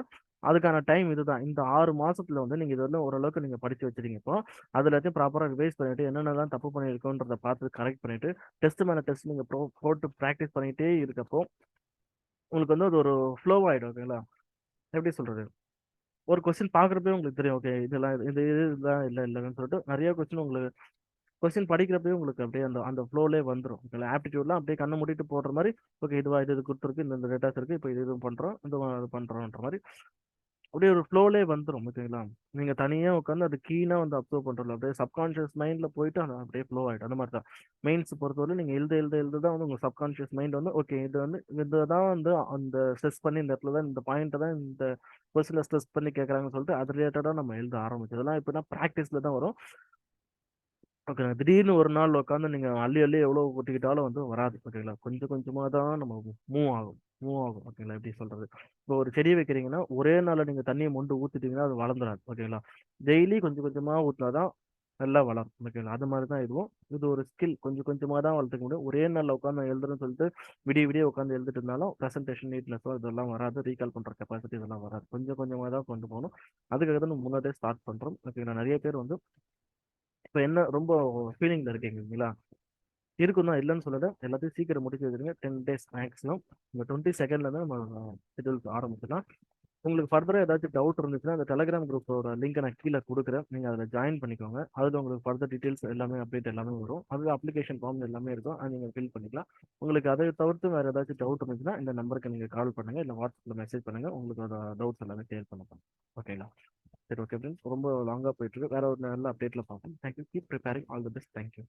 அதுக்கான டைம் இதுதான். இந்த 6 மாசத்துல வந்து நீங்க இது வந்து ஓரளவுக்கு நீங்க படிச்சு வச்சிருக்கீங்க. இப்போ அது எல்லாத்தையும் ப்ராப்பராக ரிவைஸ் பண்ணிட்டு என்னென்னலாம் தப்பு பண்ணியிருக்கோன்றத பார்த்து கரெக்ட் பண்ணிட்டு டெஸ்ட் மேல டெஸ்ட் நீங்க போட்டு ப்ராக்டிஸ் பண்ணிட்டே இருக்கப்போ உங்களுக்கு வந்து அது ஒரு ஃப்ளோ ஆயிடும். ஓகேங்களா, எப்படி சொல்றது, ஒரு கொஸ்டின் பாக்குறப்பே உங்களுக்கு தெரியும். ஓகே, இதெல்லாம் இதுதான் இல்ல இல்லைன்னு சொல்லிட்டு நிறைய கொஸ்டின் உங்களுக்கு கொஸ்டின் படிக்கிறப்பே உங்களுக்கு அப்படியே அந்த அந்த ஃப்ளோலே வந்துடும். ஓகே, ஆப்டிடியூட்லாம் அப்படியே கண்ணை மூடிட்டு போடுற மாதிரி. ஓகே, இதுவா இது கொடுத்துருக்கு, இந்த டேட்டாஸ் இருக்கு, இப்போ இது பண்றோம், இது பண்றோம்ன்ற மாதிரி அப்படியே ஒரு ஃப்ளோலே வந்துடும். ஓகேங்களா, நீங்க தனியா உட்காந்து அது கீனா வந்து அப்சர்வ் பண்றோம், அப்படியே சப்கான்ஷியஸ் மைண்ட்ல போயிட்டு அது அப்படியே ஃப்ளோ ஆயிடும். அந்த மாதிரி தான் மெயின்ஸ் பொறுத்தவரை நீங்க எழுத தான் வந்து உங்க சப்கான்ஷியஸ் மைண்ட் வந்து ஓகே இது வந்து இதுதான் வந்து அந்த ஸ்ட்ரெஸ் பண்ணி இந்த இடத்துல தான் இந்த பாயிண்ட் தான் இந்த கொஸ்டின்ல ஸ்ட்ரெஸ் பண்ணி கேட்கறாங்கன்னு சொல்லிட்டு அது ரிலேட்டடா நம்ம எழுத ஆரம்பிச்சோம். இதெல்லாம் இப்போனா ப்ராக்டிஸ்ல தான் வரும். ஓகே, திடீர்னு ஒரு நாள் உட்காந்து நீங்க அள்ளி அள்ளி எவ்வளவு கொட்டிக்கிட்டாலும் வந்து வராது. ஓகேங்களா, கொஞ்சம் கொஞ்சமா தான் நம்ம மூவ் ஆகும். ஓகேங்களா, எப்படி சொல்றது, இப்போ ஒரு செடி வைக்கிறீங்கன்னா ஒரே நாள்ல நீங்க தண்ணியை மொண்டு ஊத்திட்டீங்கன்னா அது வளர்ந்துடாது. ஓகேங்களா, டெய்லி கொஞ்சம் கொஞ்சமா ஊத்தினாதான் நல்லா வளரும். ஓகேங்களா, அது மாதிரி தான் இதுவும். இது ஒரு ஸ்கில், கொஞ்சம் கொஞ்சமா தான் வளர்த்துக்க முடியும். ஒரே நாள்ல உட்காந்து எழுதுறேன்னு சொல்லிட்டு விடிய விடிய உட்காந்து எழுதிட்டு இருந்தாலும் ப்ரெசன்டேஷன் நீட்னஸோ இதெல்லாம் வராது, ரீகால் பண்ற கெப்பாசிட்டி இதெல்லாம் வராது. கொஞ்சம் கொஞ்சமா தான் கொண்டு போகணும். அதுக்காக தான் நம்ம முன்னாடியே ஸ்டார்ட் பண்றோம். ஓகேங்களா, நிறைய பேர் வந்து இப்போ என்ன ரொம்ப ஃபீலிங்ல இருக்கீங்களா, இருக்கும் தான், இல்லைன்னு சொல்லல, எல்லாத்தையும் சீக்கிரம் முடிச்சு வச்சிருங்க. 10 days மேக்ஸிமம். இந்த 22 தான் நம்ம ஷெட்யூல் ஆரம்பிச்சிடலாம். உங்களுக்கு ஃபர்தராக ஏதாச்சும் டவுட் இருந்துச்சுன்னா அந்த டெலிகிராம் குரூப்போட லிங்கை நான் கீழே கொடுக்குறேன், நீங்கள் அதில் ஜாயின் பண்ணிக்கோங்க. அதில் உங்களுக்கு ஃபர்தர் டீட்டெயில்ஸ் எல்லாமே அப்டேட் எல்லாமே வரும். அதில் அப்ளிகேஷன் ஃபார்ம் எல்லாமே இருக்கும், அது நீங்கள் ஃபில் பண்ணிக்கலாம். உங்களுக்கு அதை தவிர்த்து வேறு ஏதாச்சும் டவுட் இருந்துச்சுன்னா இந்த நம்பருக்கு நீங்கள் கால் பண்ணுங்கள், இல்லை வாட்ஸ்அப்பில் மெசேஜ் பண்ணுங்கள், உங்களுக்கு அந்த டவுட்ஸ் எல்லாமே கிளியர் பண்ணலாம். ஓகேங்களா, சரி. ஓகே ஃப்ரெண்ட்ஸ், ரொம்ப லாங்காக போயிட்டு இருக்கு. வேற ஒரு நல்ல அப்டேட்டில் பார்ப்போம். Thank you, keep preparing, all the best. Thank you.